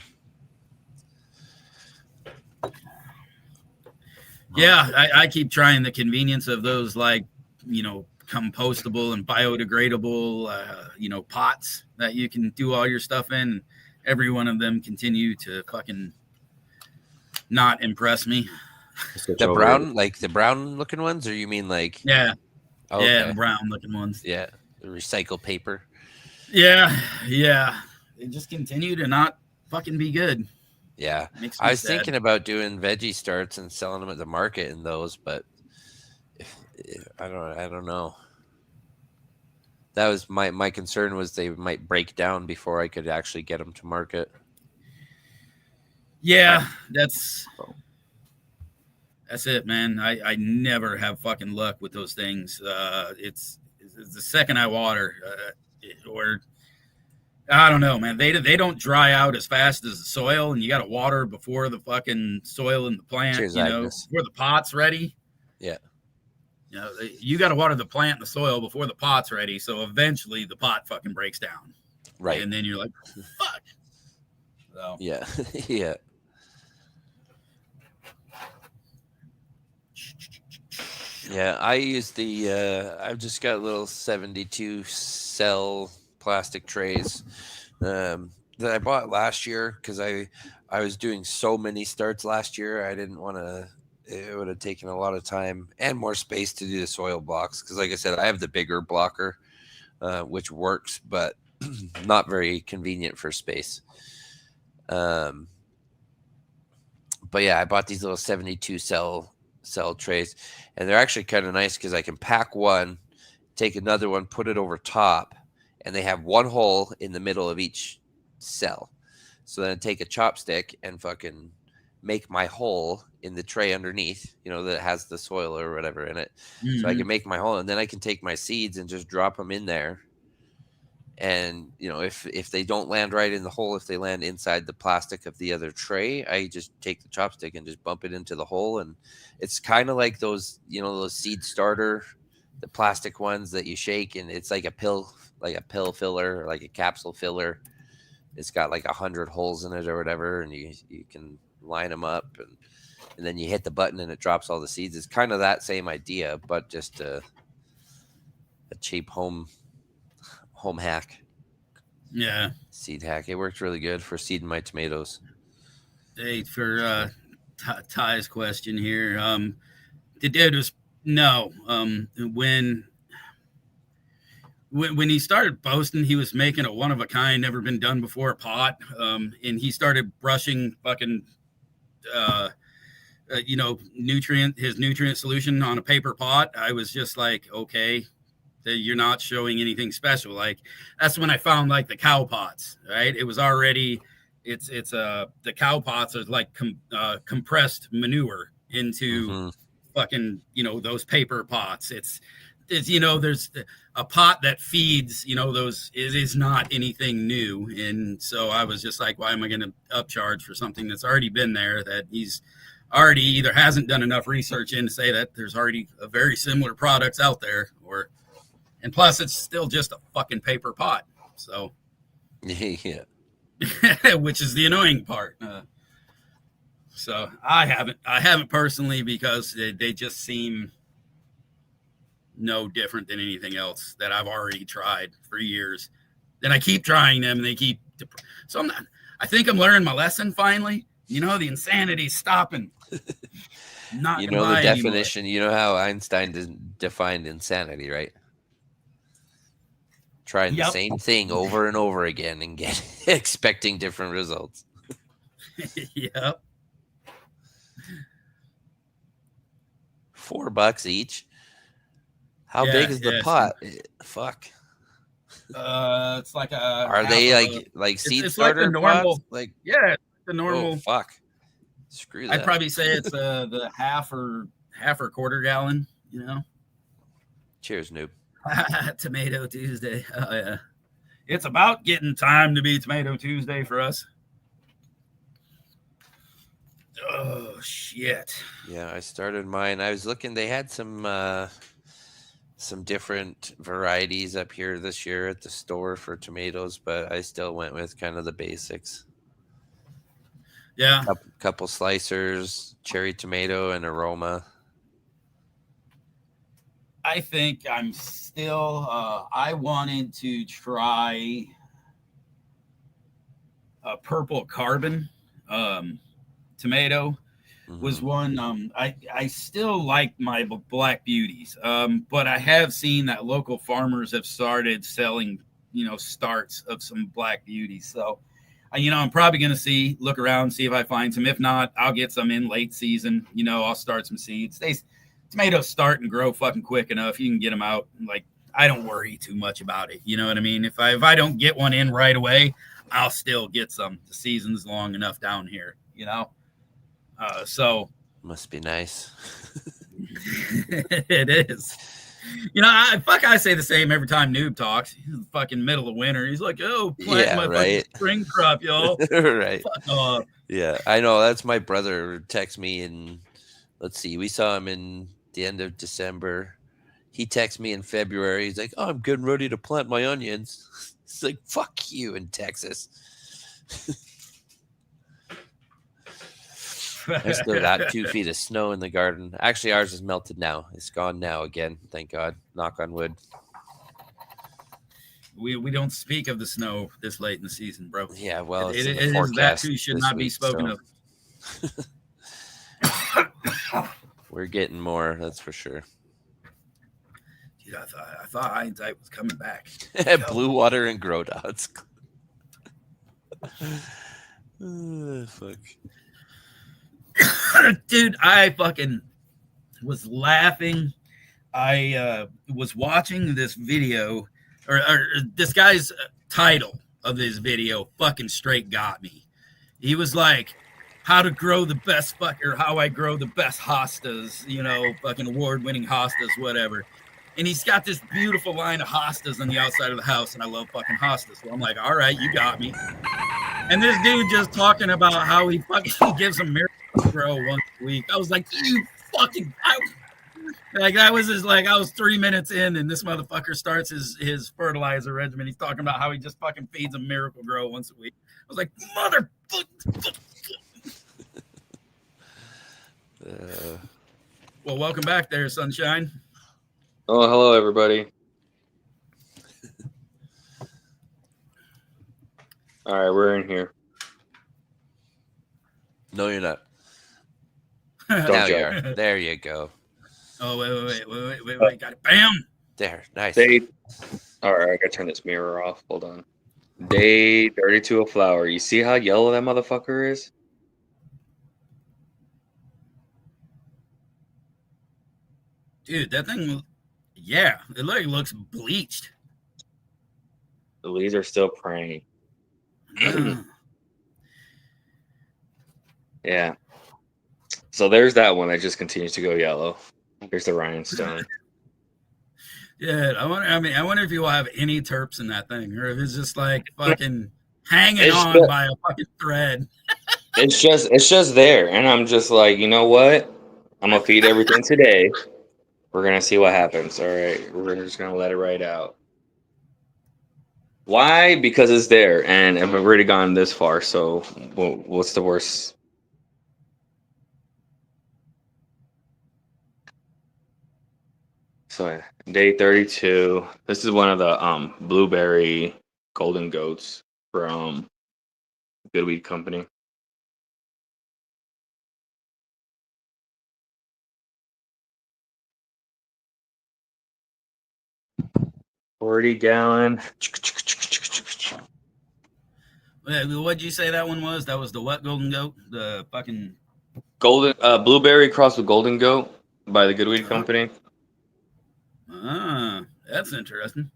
Yeah, I keep trying the convenience of those, like, compostable and biodegradable, pots that you can do all your stuff in. Every one of them continue to fucking not impress me. The brown looking ones, or you mean like? Yeah. Okay. Yeah, the brown looking ones. Yeah, the recycled paper. Yeah. They just continue to not fucking be good. Yeah, I was thinking about doing veggie starts and selling them at the market in those, but I don't know. That was my concern, was they might break down before I could actually get them to market. Yeah, that's it, man. I never have fucking luck with those things. It's the second I water, or I don't know, man. They don't dry out as fast as the soil, and you got to water before the fucking soil in the plant. Cheers, before the pot's ready. Yeah. You got to water the plant and the soil before the pot's ready. So eventually the pot fucking breaks down. Right. And then you're like, fuck. So. Yeah. Yeah. Yeah, I use I've just got little 72 cell plastic trays that I bought last year because I was doing so many starts last year. I didn't want to. It would have taken a lot of time and more space to do the soil blocks because, like I said, I have the bigger blocker, which works, but not very convenient for space. But yeah, I bought these little 72 cell trays, and they're actually kind of nice because I can pack one, take another one, put it over top, and they have one hole in the middle of each cell. So then I take a chopstick and fucking make my hole in the tray underneath, that has the soil or whatever in it. Mm-hmm. So I can make my hole, and then I can take my seeds and just drop them in there. And, if they don't land right in the hole, if they land inside the plastic of the other tray, I just take the chopstick and just bump it into the hole. And it's kind of like those, those seed starter, the plastic ones that you shake, and it's like a pill filler, or like a capsule filler. It's got like 100 holes in it or whatever, and you can line them up, and then you hit the button and it drops all the seeds. It's kind of that same idea, but just a cheap home hack. Yeah. Seed hack. It worked really good for seeding my tomatoes. Hey, for Ty's question here, the dad was no. When he started boasting, he was making a one of a kind, never been done before pot, and he started brushing fucking his nutrient solution on a paper pot. I was just like, okay, you're not showing anything special. Like, that's when I found like the cow pots, right? It was already, the cow pots are like compressed manure into fucking, those paper pots. is, there's a pot that feeds, those, it is not anything new. And so I was just like, why am I going to upcharge for something that's already been there, that he's already either hasn't done enough research in to say that there's already a very similar products out there, and plus it's still just a fucking paper pot. So, Yeah. which is the annoying part. So I haven't personally, because they just seem no different than anything else that I've already tried for years. Then I keep trying them, and they keep. So I think I'm learning my lesson finally. The insanity is stopping. Not You know the definition. Anymore. You know how Einstein defined insanity, right? Trying the same thing over and over again and expecting different results. Yep. $4 each. How big is the pot? Fuck. It's like a. Are they like seed starter like the normal pots? Like, yeah, the normal. Oh, fuck. Screw that. I'd probably say it's the half or quarter gallon. Cheers, noob. Tomato Tuesday. Oh yeah, it's about getting time to be Tomato Tuesday for us. Oh shit. Yeah, I started mine. I was looking. They had some different varieties up here this year at the store for tomatoes, but I still went with kind of the basics. Yeah. Couple slicers, cherry tomato, and aroma. I think I'm still. I wanted to try a purple carbon tomato. Was one. I still like my black beauties, but I have seen that local farmers have started selling, starts of some black beauties. So, I'm probably going to look around, see if I find some. If not, I'll get some in late season. I'll start some seeds. Tomatoes start and grow fucking quick enough. You can get them out. Like, I don't worry too much about it. You know what I mean? If I don't get one in right away, I'll still get some. The season's long enough down here. So must be nice. It is. I say the same every time Noob talks. He's in the fucking middle of winter. He's like, oh, plant my fucking spring crop, y'all. Right. Fuck off. Yeah, I know. That's my brother text me, and let's see, we saw him in the end of December. He texted me in February. He's like, oh, I'm getting ready to plant my onions. It's like, fuck you in Texas. I still got 2 feet of snow in the garden. Actually, ours is melted now. It's gone now again. Thank God. Knock on wood. We don't speak of the snow this late in the season, bro. Yeah, well, it is that too should not be spoken of. We're getting more, that's for sure. Dude, I thought hindsight was coming back. Blue water and grow dots. Fuck. Dude, I fucking was laughing. I was watching this video, or this guy's title of his video fucking straight got me. He was like, how to grow the best how I grow the best hostas, fucking award-winning hostas, whatever. And he's got this beautiful line of hostas on the outside of the house, and I love fucking hostas. So I'm like, all right, you got me. And this dude just talking about how he fucking gives them Miracle Grow once a week. I was like, you fucking... I was 3 minutes in, and this motherfucker starts his fertilizer regimen. He's talking about how he just fucking feeds them Miracle Grow once a week. I was like, motherfucker. Well, welcome back there, Sunshine. Oh, hello, everybody. All right, we're in here. No, you're not. Now you are. There you go. Oh, wait. Got it. Bam. There. Nice. All right, I gotta turn this mirror off. Hold on. Day 32 of flower. You see how yellow that motherfucker is? Dude, that thing, yeah, it looks bleached. The leaves are still praying. Yeah. So there's that one that just continues to go yellow. There's the rhinestone. Yeah, I wonder if you will have any terps in that thing, or if it's just like fucking hanging It's on just, by a fucking thread. it's just there, and I'm just like, you know what? I'm gonna feed everything today. We're gonna see what happens. All right, we're just gonna let it ride out. Why? Because it's there, and I've already gone this far. So, what's the worst? So, day 32. This is one of the blueberry golden goats from Good Weed Company. $40-gallon. What'd you say that one was? That was the what golden goat? The fucking Golden blueberry crossed with golden goat by the Good Weed Company. that's interesting.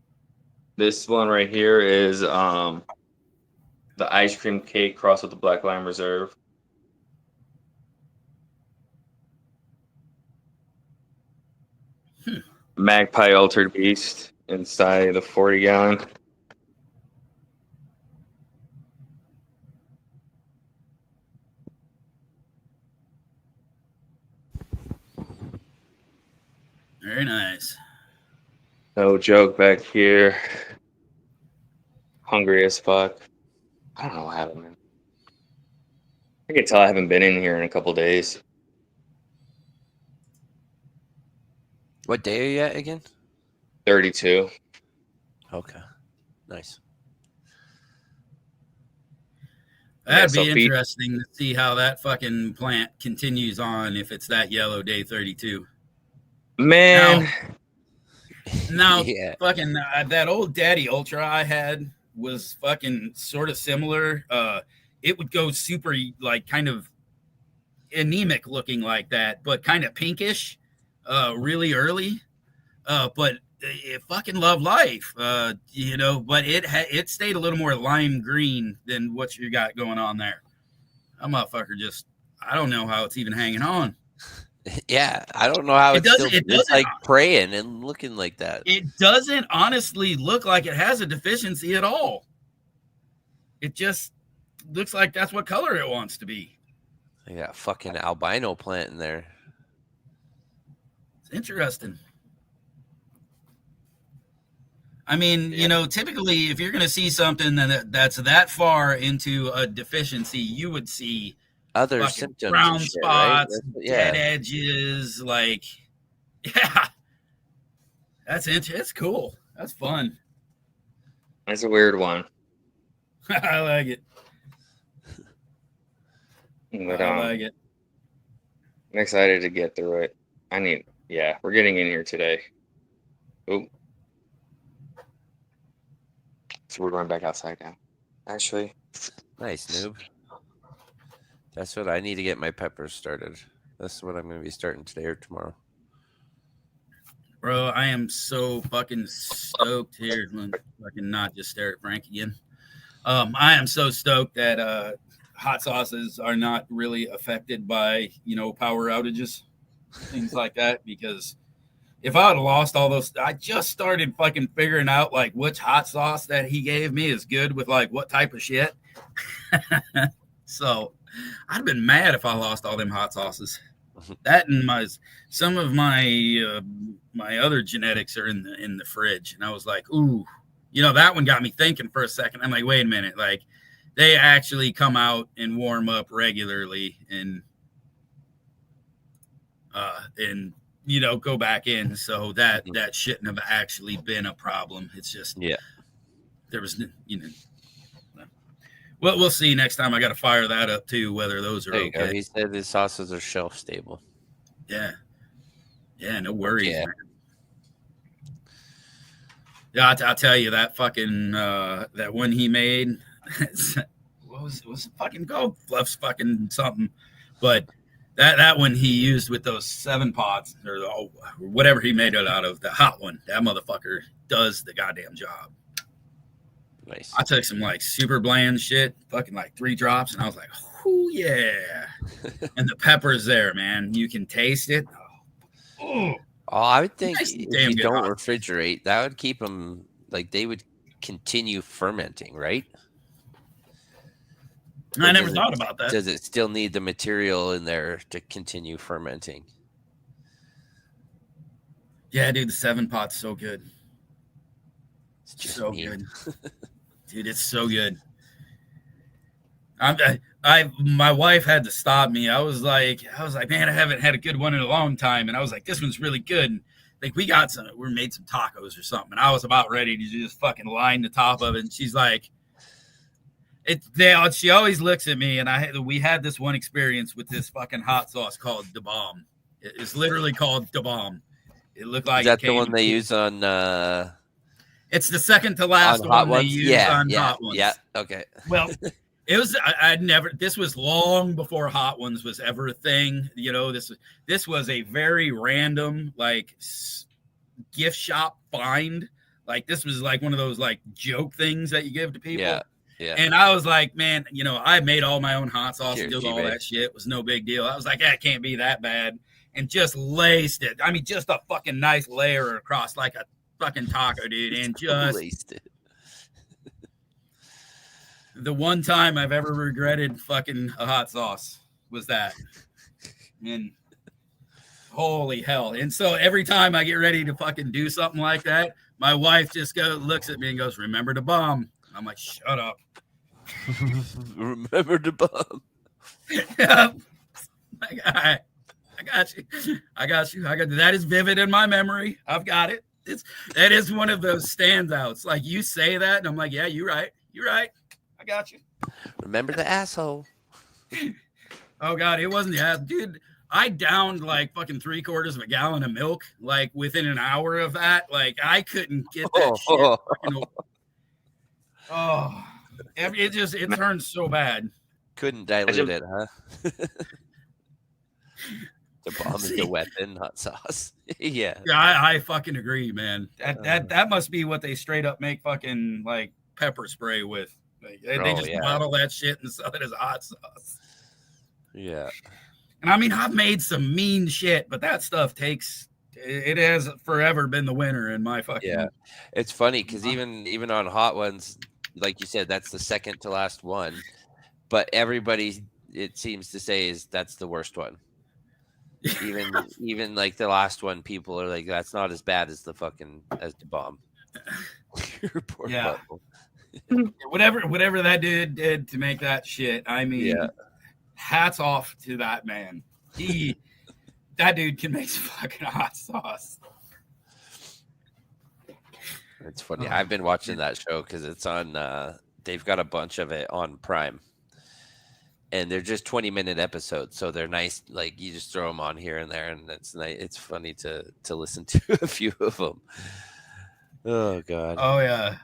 This one right here is the ice cream cake crossed with the Black Lime Reserve. Magpie Altered Beast inside the 40-gallon. Very nice. No joke back here. Hungry as fuck. I don't know what happened, man. I can tell I haven't been in here in a couple days. What day are you at again? 32. Okay. Nice. That'd be interesting to see how that fucking plant continues on if it's that yellow day 32. Man. Now Yeah. fucking that old Daddy Ultra I had was fucking sort of similar. It would go super like kind of anemic looking like that, but kind of pinkish, really early. But it fucking loved life, you know. But it stayed a little more lime green than what you got going on there. That motherfucker just, I don't know how it's even hanging on. Yeah, I don't know how It it's doesn't like praying and looking like that. It doesn't honestly look like it has a deficiency at all. It just looks like that's what color it wants to be. I got a fucking albino plant in there. It's interesting. I mean, you know, typically if you're going to see something that's that far into a deficiency, you would see Other fucking symptoms brown and shit, spots, right? dead edges, like, yeah, it's cool. That's fun. That's a weird one. I like it. But, I like it. I'm excited to get through it. We're getting in here today. Oop. So we're going back outside now. Actually. Nice, noob. That's what I need to get my peppers started. That's what I'm going to be starting today or tomorrow. Bro, I am so fucking stoked here. Fucking not just stare at Frank again. I am so stoked that hot sauces are not really affected by, you know, power outages, things like that. Because if I would have lost all those, I just started fucking figuring out like which hot sauce that he gave me is good with like what type of shit. So I'd have been mad if I lost all them hot sauces. That and some of my my other genetics are in the fridge, and I was like, ooh, you know, that one got me thinking for a second. I'm like, wait a minute, like they actually come out and warm up regularly, and you know, go back in, so that shouldn't have actually been a problem. It's just there was, you know. Well, we'll see next time. I got to fire that up too, whether those are there you okay. go. He said his sauces are shelf stable. Yeah. Yeah, no worries, man. Yeah, I'll tell you that fucking that one he made. What was it fucking called? Fluff's fucking something. But that one he used with those 7 pots or whatever he made it out of, the hot one. That motherfucker does the goddamn job. Nice. I took some like super bland shit, fucking like 3 drops, and I was like, "Oh yeah!" And the pepper's there, man. You can taste it. Oh. Oh, I would think Nice, if damn you good don't hot. refrigerate, that would keep them like they would continue fermenting, right? I Or never thought about that. does it still need the material in there to continue fermenting? Yeah, dude, the 7-pot's so good. It's just So me. good. Dude, it's so good. My wife had to stop me. I was like, man, I haven't had a good one in a long time. And I was like, this one's really good. And like we made some tacos or something. And I was about ready to just fucking line the top of it. And she's like, she always looks at me. And we had this one experience with this fucking hot sauce called Da Bomb. It's literally called Da Bomb. It looked like Is that the one they use on it's the second to last hot one ones? they use on yeah, hot ones. yeah. Okay. Well, it was I'd never. This was long before hot ones was ever a thing. You know, this was a very random like gift shop find. Like this was like one of those like joke things that you give to people. Yeah. Yeah. And I was like, man, you know, I made all my own hot sauce and Cheers, did all G-Bay. that shit. It was no big deal. I was like, it can't be that bad. And just laced it. I mean, just a fucking nice layer across like a fucking taco, dude. And just laced it. The one time I've ever regretted fucking a hot sauce was that. And holy hell. And so every time I get ready to fucking do something like that, my wife just looks at me and goes, remember the bomb. I'm like, shut up. Remember the bomb. I got you. That is vivid in my memory. I've got it. That is one of those standouts. Like you say that, and I'm like, yeah, you're right. I got you. Remember the asshole. Oh God, it wasn't the ass, dude. I downed like fucking 3/4 of a gallon of milk, like within an hour of that. Like I couldn't get that shit. It turned so bad. Couldn't dilute it, huh? The bomb is the weapon, hot sauce. Yeah. I fucking agree, man. That must be what they straight up make fucking like pepper spray with. Like, they just bottle that shit and sell it as a hot sauce. Yeah. And I mean, I've made some mean shit, but that stuff it has forever been the winner in my fucking. Yeah. It's funny because even on hot ones, like you said, that's the second to last one. But everybody, it seems to say, that's the worst one. Even like the last one, people are like, that's not as bad as the bomb. Yeah. Whatever that dude did to make that shit. I mean, hats off to that man. That dude can make some fucking hot sauce. It's funny. I've been watching that show because it's on. They've got a bunch of it on Prime. And they're just 20-minute episodes, so they're nice. Like you just throw them on here and there, and it's nice. It's funny to listen to a few of them. Oh God. Oh yeah.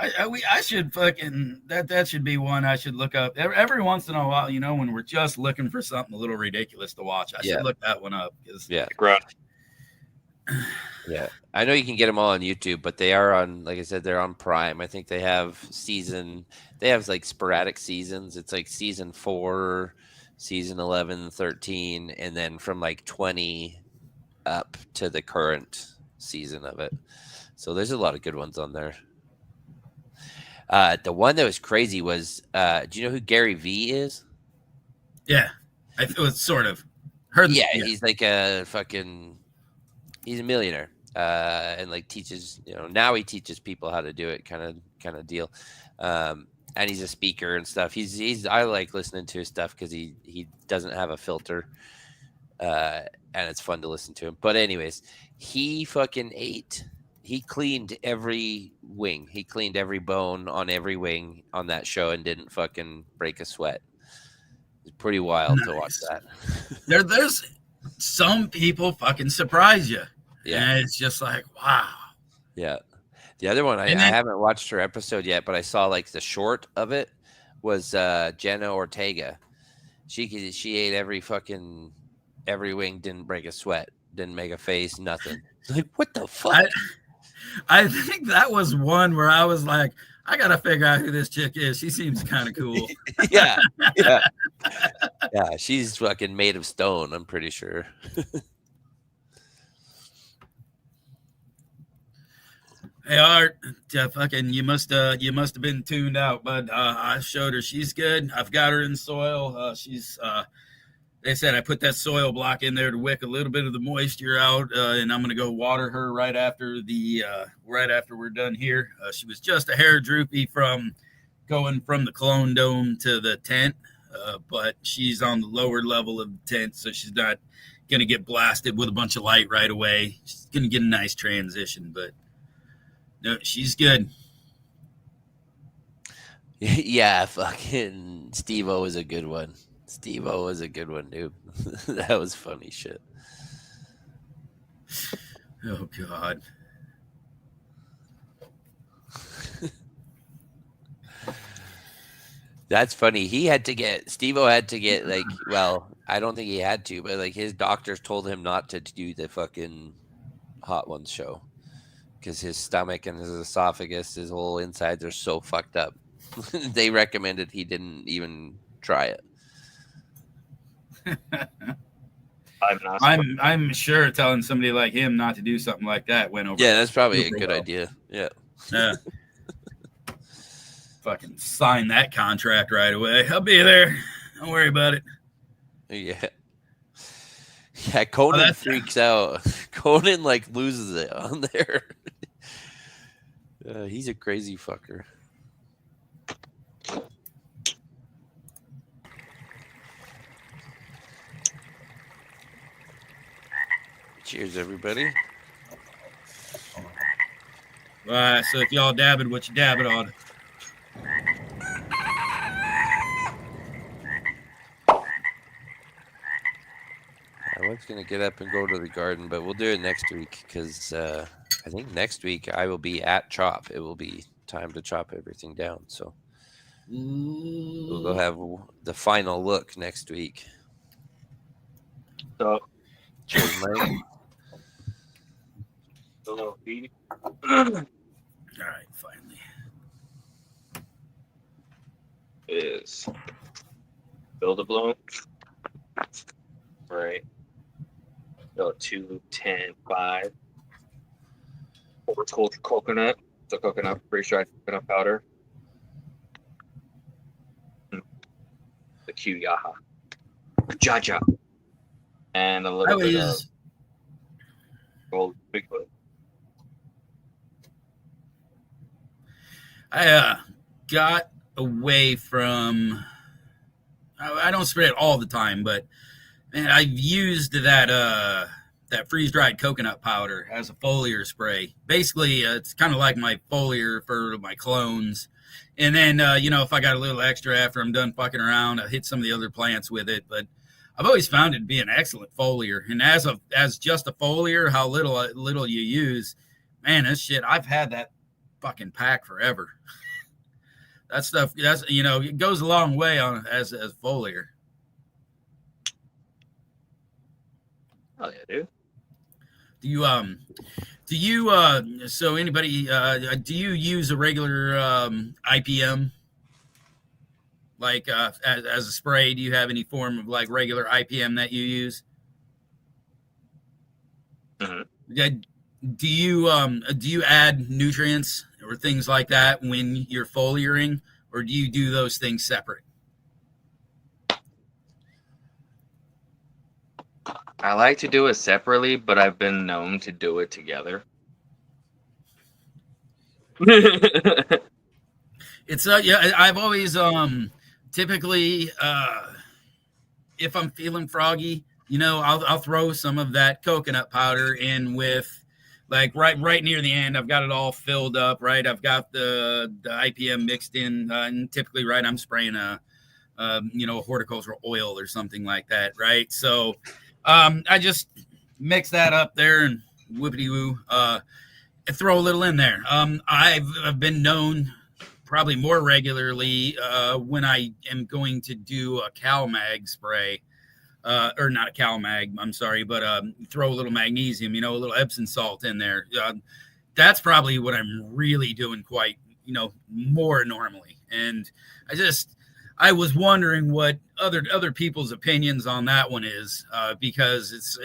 I should fucking that should be one I should look up every once in a while. You know, when we're just looking for something a little ridiculous to watch, I should look that one up because Yeah, I know you can get them all on YouTube, but they are on, like I said, they're on Prime. I think they have like sporadic seasons. It's like season 4, season 11, 13, and then from like 20 up to the current season of it. So there's a lot of good ones on there. The one that was crazy was, do you know who Gary Vee is? Yeah, it was sort of. Heard. Yeah, he's like he's a millionaire. And like teaches, now he teaches people how to do it, kind of deal. And he's a speaker and stuff. I like listening to his stuff because he doesn't have a filter, and it's fun to listen to him. But anyways, he fucking ate. He cleaned every wing. He cleaned every bone on every wing on that show and didn't fucking break a sweat. It's pretty wild to watch that. There's some people fucking surprise you. Yeah, and it's just like, wow. Yeah. The other one, I haven't watched her episode yet, but I saw like the short of it was Jenna Ortega. She ate every wing, didn't break a sweat, didn't make a face, nothing. Like, what the fuck? I think that was one where I was like, I gotta figure out who this chick is. She seems kind of cool. Yeah. Yeah, she's fucking made of stone, I'm pretty sure. Hey Art, fucking you must have been tuned out, but I showed her she's good. I've got her in soil. She's they said I put that soil block in there to wick a little bit of the moisture out, and I'm gonna go water her right after we're done here. She was just a hair droopy from going from the clone dome to the tent, but she's on the lower level of the tent, so she's not gonna get blasted with a bunch of light right away. She's gonna get a nice transition, but no, she's good. Yeah, fucking Steve-O was a good one. Steve-O was a good one, dude. That was funny shit. Oh God. That's funny. Steve-O had to get like, well, I don't think he had to, but like his doctors told him not to do the fucking Hot Ones show because his stomach and his esophagus, his whole insides are so fucked up. They recommended he didn't even try it. I'm sure telling somebody like him not to do something like that went over. Yeah, that's probably a good idea. Yeah. Yeah. Fucking sign that contract right away. I'll be there. Don't worry about it. Yeah. Yeah, Conan freaks out. Conan like loses it on there. He's a crazy fucker. Cheers, everybody. So if y'all dabbing, what you dabbing on? I was going to get up and go to the garden, but we'll do it next week because I think next week I will be at Chop. It will be time to chop everything down. So we'll go have the final look next week. So, cheers, Mike. A little feed. All right, finally. Is build a blown. Right. So 2, 10, 5. Horticulture coconut. So coconut, freeze-dried coconut powder. The Q Yaha. Jaja. And a little bit of gold Bigfoot. I got away from. I don't spray it all the time, but man, I've used that freeze dried coconut powder as a foliar spray. Basically, it's kind of like my foliar for my clones. And then if I got a little extra after I'm done fucking around, I hit some of the other plants with it. But I've always found it to be an excellent foliar. And as just a foliar, how little you use, man, this shit. I've had that fucking pack forever. That stuff, it goes a long way on as foliar. Oh yeah, dude. Do you so anybody do you use a regular IPM like as a spray? Do you have any form of like regular IPM that you use? Mm-hmm. Do you add nutrients or things like that when you're foliaring, or do you do those things separate? I like to do it separately, but I've been known to do it together. It's yeah, I've always typically if I'm feeling froggy, I'll throw some of that coconut powder in with like right near the end. I've got it all filled up, right? I've got the IPM mixed in, and typically, right, I'm spraying a horticultural oil or something like that, right? So I just mix that up there and whippity woo, throw a little in there. I've been known probably more regularly when I am going to do a CalMag spray. Or not a CalMag, I'm sorry, but throw a little magnesium, a little Epsom salt in there. That's probably what I'm really doing quite, more normally. And I was wondering what other people's opinions on that one is, because it's,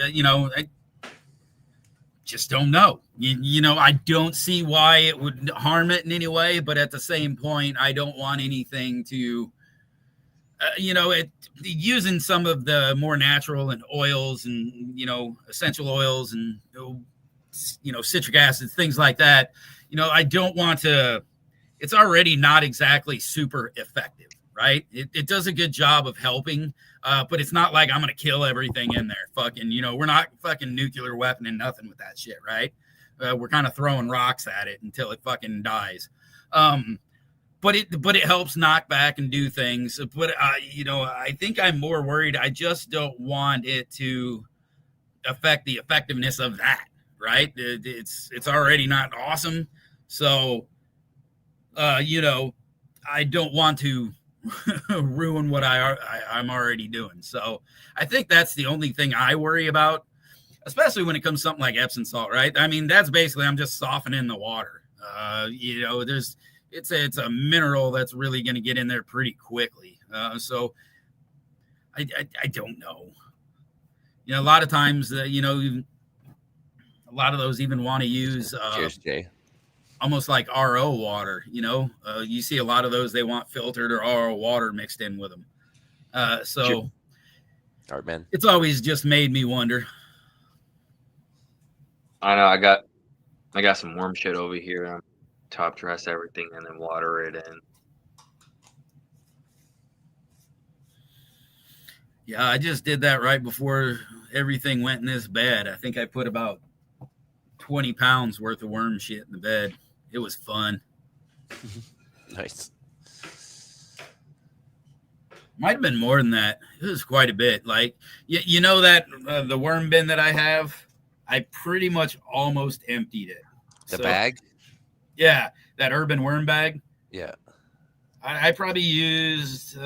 just don't know. You know, I don't see why it would harm it in any way, but at the same point, I don't want anything to, using some of the more natural and oils and, essential oils and, citric acids, things like that. I don't want to, it's already not exactly super effective, right? It does a good job of helping, but it's not like I'm going to kill everything in there. Fucking, we're not fucking nuclear weapon and nothing with that shit, right? We're kind of throwing rocks at it until it fucking dies. But it helps knock back and do things. But, I think I'm more worried. I just don't want it to affect the effectiveness of that, right? It's already not awesome. So, I don't want to ruin what I'm already doing. So I think that's the only thing I worry about, especially when it comes to something like Epsom salt, right? I mean, that's basically, I'm just softening the water. It's a mineral that's really going to get in there pretty quickly. So I don't know. A lot of times, a lot of those even want to use Cheers, Jay. almost like RO water. You see a lot of those, they want filtered or RO water mixed in with them. So all right, man. It's always just made me wonder. I know I got some warm shit over here. Top dress everything and then water it in. Yeah, I just did that right before everything went in this bed. I think I put about 20 pounds worth of worm shit in the bed. It was fun. Nice. Might have been more than that. It was quite a bit. Like, that the worm bin that I have, I pretty much almost emptied it. The bag? Yeah, that urban worm bag. Yeah. I probably used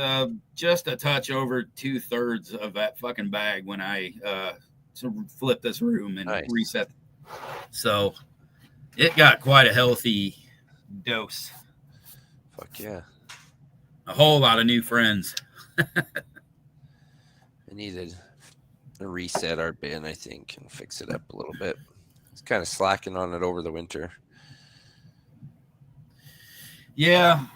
just a touch over 2/3 of that fucking bag when I flipped this room and reset. So it got quite a healthy dose. Fuck yeah. A whole lot of new friends. I needed to reset our bin, I think, and fix it up a little bit. It's kind of slacking on it over the winter. Yeah,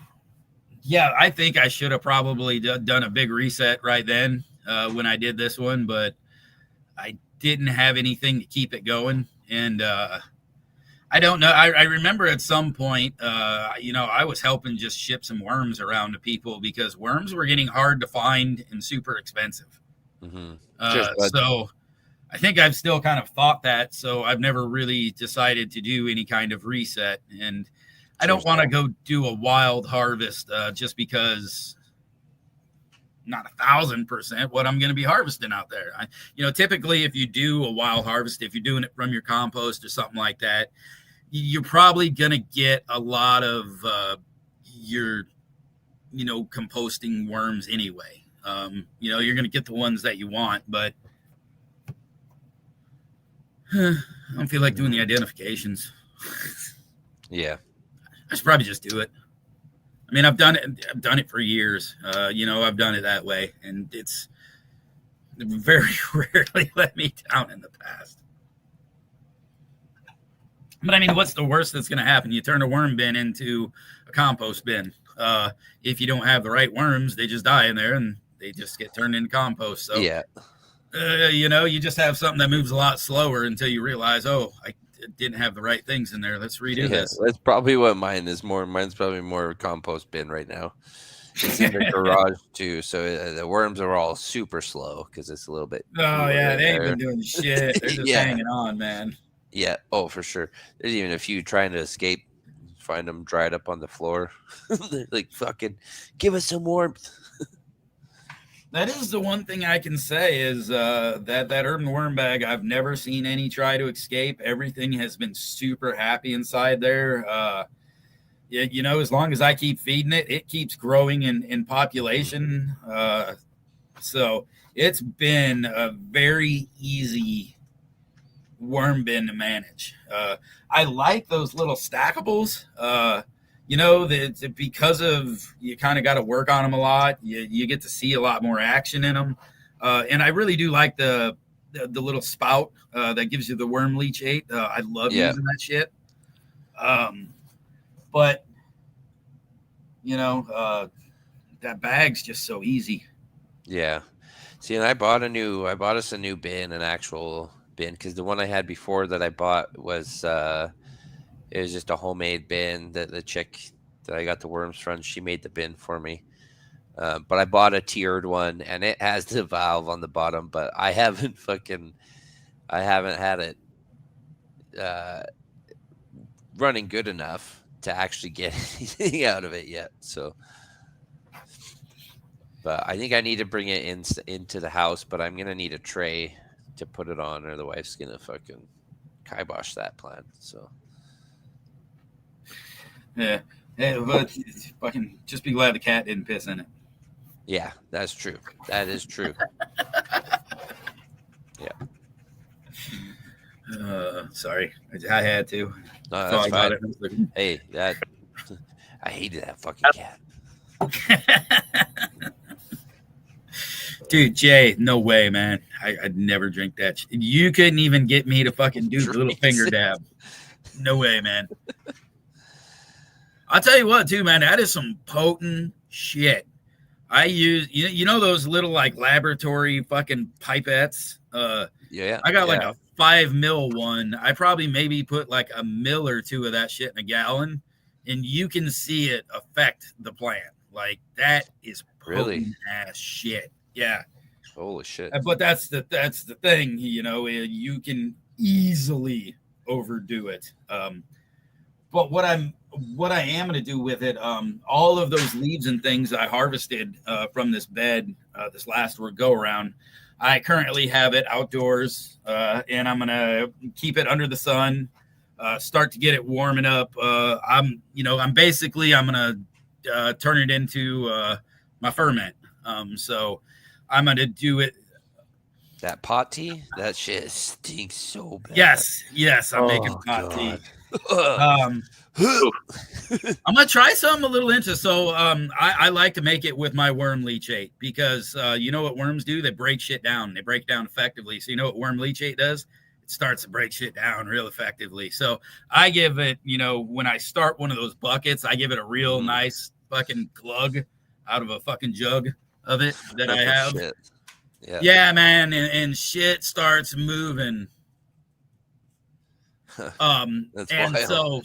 I think I should have probably done a big reset right then when I did this one, but I didn't have anything to keep it going. And I don't know. I remember at some point, I was helping just ship some worms around to people because worms were getting hard to find and super expensive. Mm-hmm. So I think I've still kind of thought that. So I've never really decided to do any kind of reset. And I don't want to go do a wild harvest just because not 1,000% what I'm going to be harvesting out there. Typically if you do a wild harvest, if you're doing it from your compost or something like that, you're probably going to get a lot of your, composting worms anyway. You're going to get the ones that you want, but I don't feel like doing the identifications. Yeah. I should probably just do it. I mean, I've done it for years. I've done it that way, and it's very rarely let me down in the past. But I mean, what's the worst that's going to happen? You turn a worm bin into a compost bin. If you don't have the right worms, they just die in there and they just get turned into compost. So yeah, you just have something that moves a lot slower until you realize, oh, I didn't have the right things in there. Let's redo this. That's probably what mine is. Mine's probably more a compost bin right now. It's in the garage too, so the worms are all super slow because it's a little bit. Oh yeah, they ain't been doing shit. They're just hanging on, man. Yeah. Oh, for sure. There's even a few trying to escape. Find them dried up on the floor. They're like, fucking, give us some warmth. That is the one thing I can say is that urban worm bag, I've never seen any try to escape. Everything has been super happy inside there. As long as I keep feeding it, it keeps growing in population. So it's been a very easy worm bin to manage. I like those little stackables. Because of you kind of got to work on them a lot. You get to see a lot more action in them, and I really do like the the little spout that gives you the worm leachate. I love Yeah. using that shit. But that bag's just so easy. Yeah. See, and I bought us a new bin, an actual bin, because the one I had before that I bought was it was just a homemade bin that the chick that I got the worms from, she made the bin for me. But I bought a tiered one, and it has the valve on the bottom, but I haven't had it uh, running good enough to actually get anything out of it yet. So, but I think I need to bring it into the house, but I'm gonna need a tray to put it on, or the wife's gonna fucking kibosh that plan. So, Yeah. But fucking just be glad the cat didn't piss in it. yeah, that's true. That is true. Sorry, I had to. No, Thought that's about fine. Hey, I hated that fucking cat. Dude, Jay, no way, man. I'd never drink that. You couldn't even get me to fucking do the little finger dab. No way, man. I'll tell you what, too, man. That is some potent shit. I use, those little like laboratory fucking pipettes. Yeah, I got like a 5 mil one. I probably maybe put like a mil or two of that shit in a gallon, and you can see it affect the plant. Like that is potent ass shit. Yeah. Holy shit. But that's the thing, you can easily overdo it. But what I am going to do with it, all of those leaves and things I harvested from this bed, this last go around, I currently have it outdoors, and I'm going to keep it under the sun, start to get it warming up. I'm going to turn it into my ferment. So I'm going to do it. That pot tea, that shit stinks so bad. Yes, I'm making pot tea. I'm gonna try something a little into. So I like to make it with my worm leachate because you know what worms do? They break shit down. They break down effectively. So you know what worm leachate does? It starts to break shit down real effectively. So I give it, when I start one of those buckets, I give it a real nice fucking glug out of a fucking jug of it that I have. Shit. Yeah, man, and shit starts moving. That's and wild. so,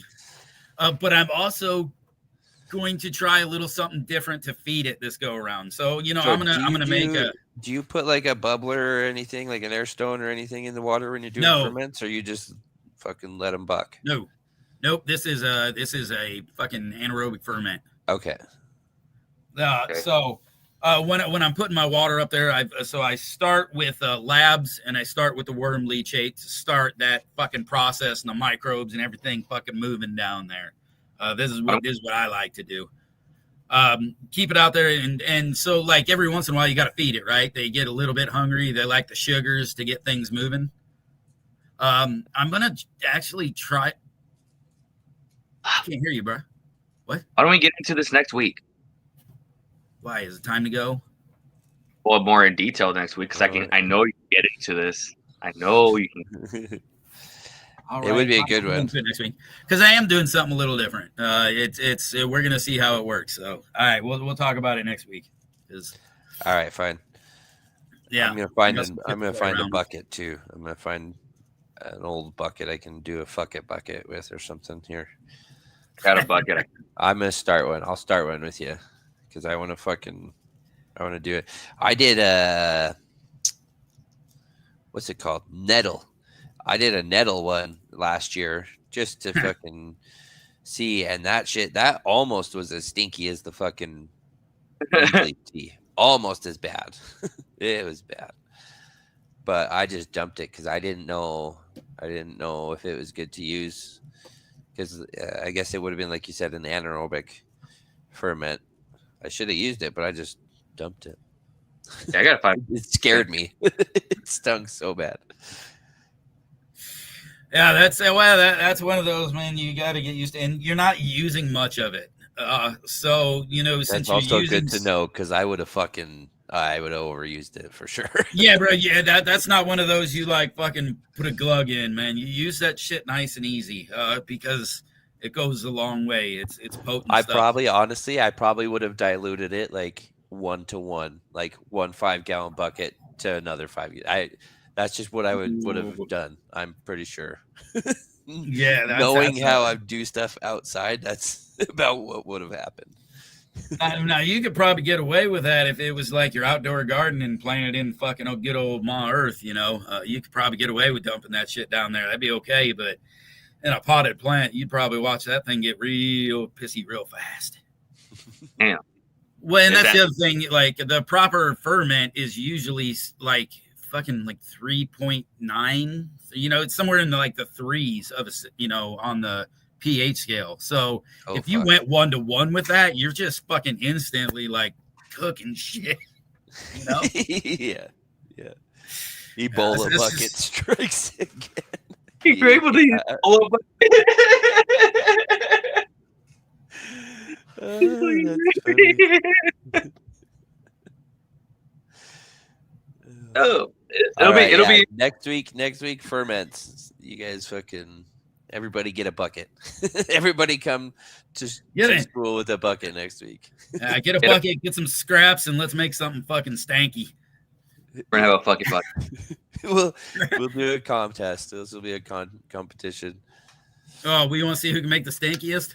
but I'm also going to try a little something different to feed it this go around. So, So I'm gonna make a. Do you put like a bubbler or anything, like an air stone or anything in the water when you're doing ferments, or you just fucking let them buck? Nope. This is a fucking anaerobic ferment. Okay. So. When I'm putting my water up there, I start with labs and I start with the worm leachate to start that fucking process and the microbes and everything fucking moving down there. This is what I like to do. Keep it out there and so like every once in a while you got to feed it, right? They get a little bit hungry. They like the sugars to get things moving. I'm gonna actually try. I can't hear you, bro. What? Why don't we get into this next week? Why is it time to go? Well, more in detail next week because I know you can get into this. I know you can. All it would be a good one next week because I am doing something a little different. We're gonna see how it works. So, all right, we'll talk about it next week. All right, fine. Yeah, I'm gonna find a bucket too. I'm gonna find an old bucket I can do a fuck it bucket with or something here. Got a bucket. I'm gonna start one. I'll start one with you. Because I want to do it. I did what's it called? Nettle. I did a nettle one last year just to fucking see, and that almost was as stinky as the fucking tea. Almost as bad. It was bad. But I just dumped it because I didn't know if it was good to use. Because I guess it would have been, like you said, an anaerobic ferment. I should have used it, but I just dumped it. Yeah, I gotta find. It scared me. It stung so bad. Yeah, that's one of those, man. You got to get used to, and you're not using much of it. So that's since also you're using, good to know because I would have fucking I would have overused it for sure. Yeah, bro. Yeah, that's not one of those you like fucking put a glug in, man. You use that shit nice and easy, because it goes a long way. It's potent I stuff. probably would have diluted it like 1-to-1, like 1 5-gallon bucket to another 5. That's just what I would have done. I'm pretty sure. Yeah, Knowing how I do stuff outside, that's about what would have happened. Now you could probably get away with that if it was like your outdoor garden and playing it in fucking good old Ma Earth. You could probably get away with dumping that shit down there. That'd be okay. But in a potted plant, you'd probably watch that thing get real pissy real fast. Damn. Well, and that's the other thing. Like the proper ferment is usually like fucking like 3.9. It's somewhere in the threes of on the pH scale. So if you went 1-to-1 with that, you're just fucking instantly like cooking shit. Yeah. Ebola bucket strikes again. You're able to use Ebola bucket. It'll be next week ferments. You guys fucking everybody get a bucket. Everybody come to school with a bucket next week. Get a bucket, get some scraps, and let's make something fucking stanky. We're gonna have a fucking bucket. we'll do a contest. This will be a competition. Oh, we want to see who can make the stankiest?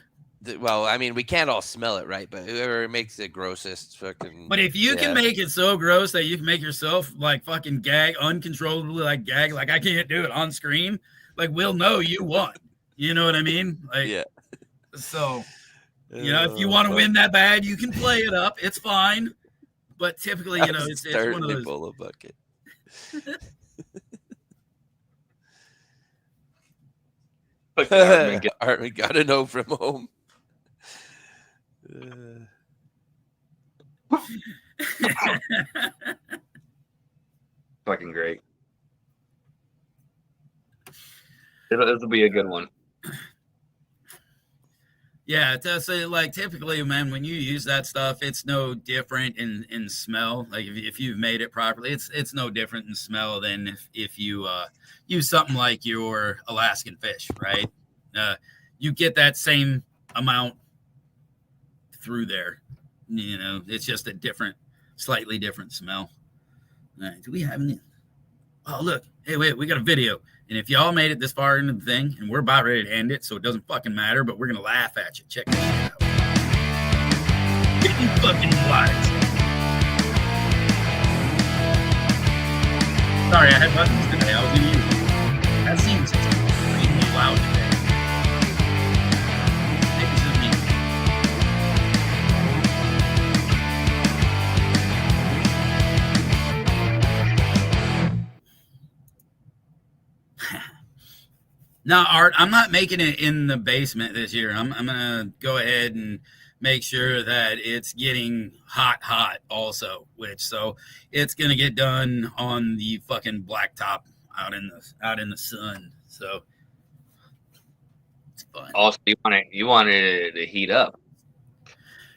Well, I mean, we can't all smell it, right? But whoever makes it grossest, fucking. But if you can make it so gross that you can make yourself like fucking gag uncontrollably, like I can't do it on screen. Like we'll know you won. You know what I mean? Like, yeah. So, if you want to win that bad, you can play it up. It's fine. But typically, it's one of those. Ebola bucket. Artman got to know from home. Fucking great. It'll be a good one. Yeah, so like typically, man, when you use that stuff, it's no different in smell. Like if you've made it properly, it's no different in smell than if you use something like your Alaskan fish, right? You get that same amount through there. It's just a slightly different smell. All right, do we have any? Oh, look. Hey, wait, we got a video. And if y'all made it this far into the thing, and we're about ready to end it, so it doesn't fucking matter, but we're going to laugh at you. Check this out. Getting fucking lights. Sorry, I had buttons today. I was in you. That seems extremely loud today. Maybe this is me. Now, Art, I'm not making it in the basement this year. I'm going to go ahead and make sure that it's getting hot also, so it's going to get done on the fucking blacktop out in the sun. So it's fun. Also, you want it to heat up.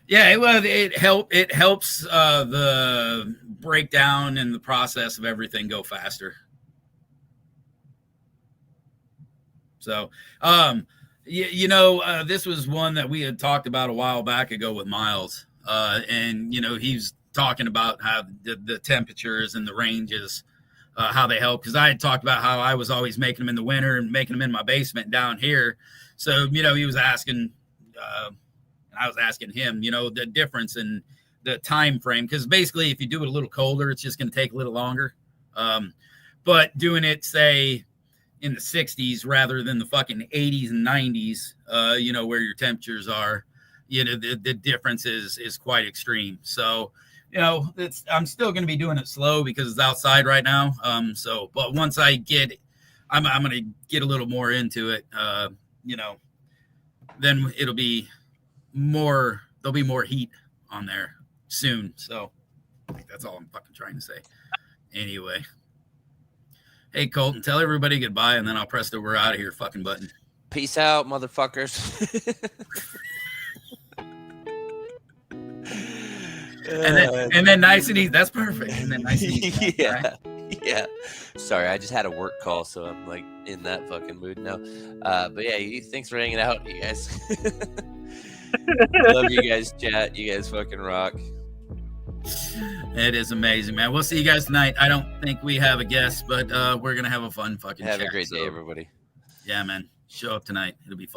Yeah, it helps the breakdown and the process of everything go faster. So, this was one that we had talked about a while back ago with Miles. And he's talking about how the temperatures and the ranges, how they help. Because I had talked about how I was always making them in the winter and making them in my basement down here. So, he was asking, and I was asking him, the difference in the time frame. Because basically, if you do it a little colder, it's just going to take a little longer. But doing it, say, in the 60s rather than the fucking 80s and 90s, where your temperatures are, the difference is quite extreme. So, I'm still going to be doing it slow because it's outside right now. But once I get, I'm going to get a little more into it, then it'll be more, there'll be more heat on there soon. So that's all I'm fucking trying to say. Anyway. Hey, Colton, tell everybody goodbye, and then I'll press the we're out of here fucking button. Peace out, motherfuckers. and then nice and easy. That's perfect. And then nice and easy. Yeah. Yeah. Sorry, I just had a work call, so I'm like in that fucking mood now. But yeah, thanks for hanging out, you guys. Love you guys, chat. You guys fucking rock. It is amazing, man. We'll see you guys tonight. I don't think we have a guest, but we're gonna have a fun fucking Have chat, a great day, everybody. Yeah, man. Show up tonight. It'll be fun.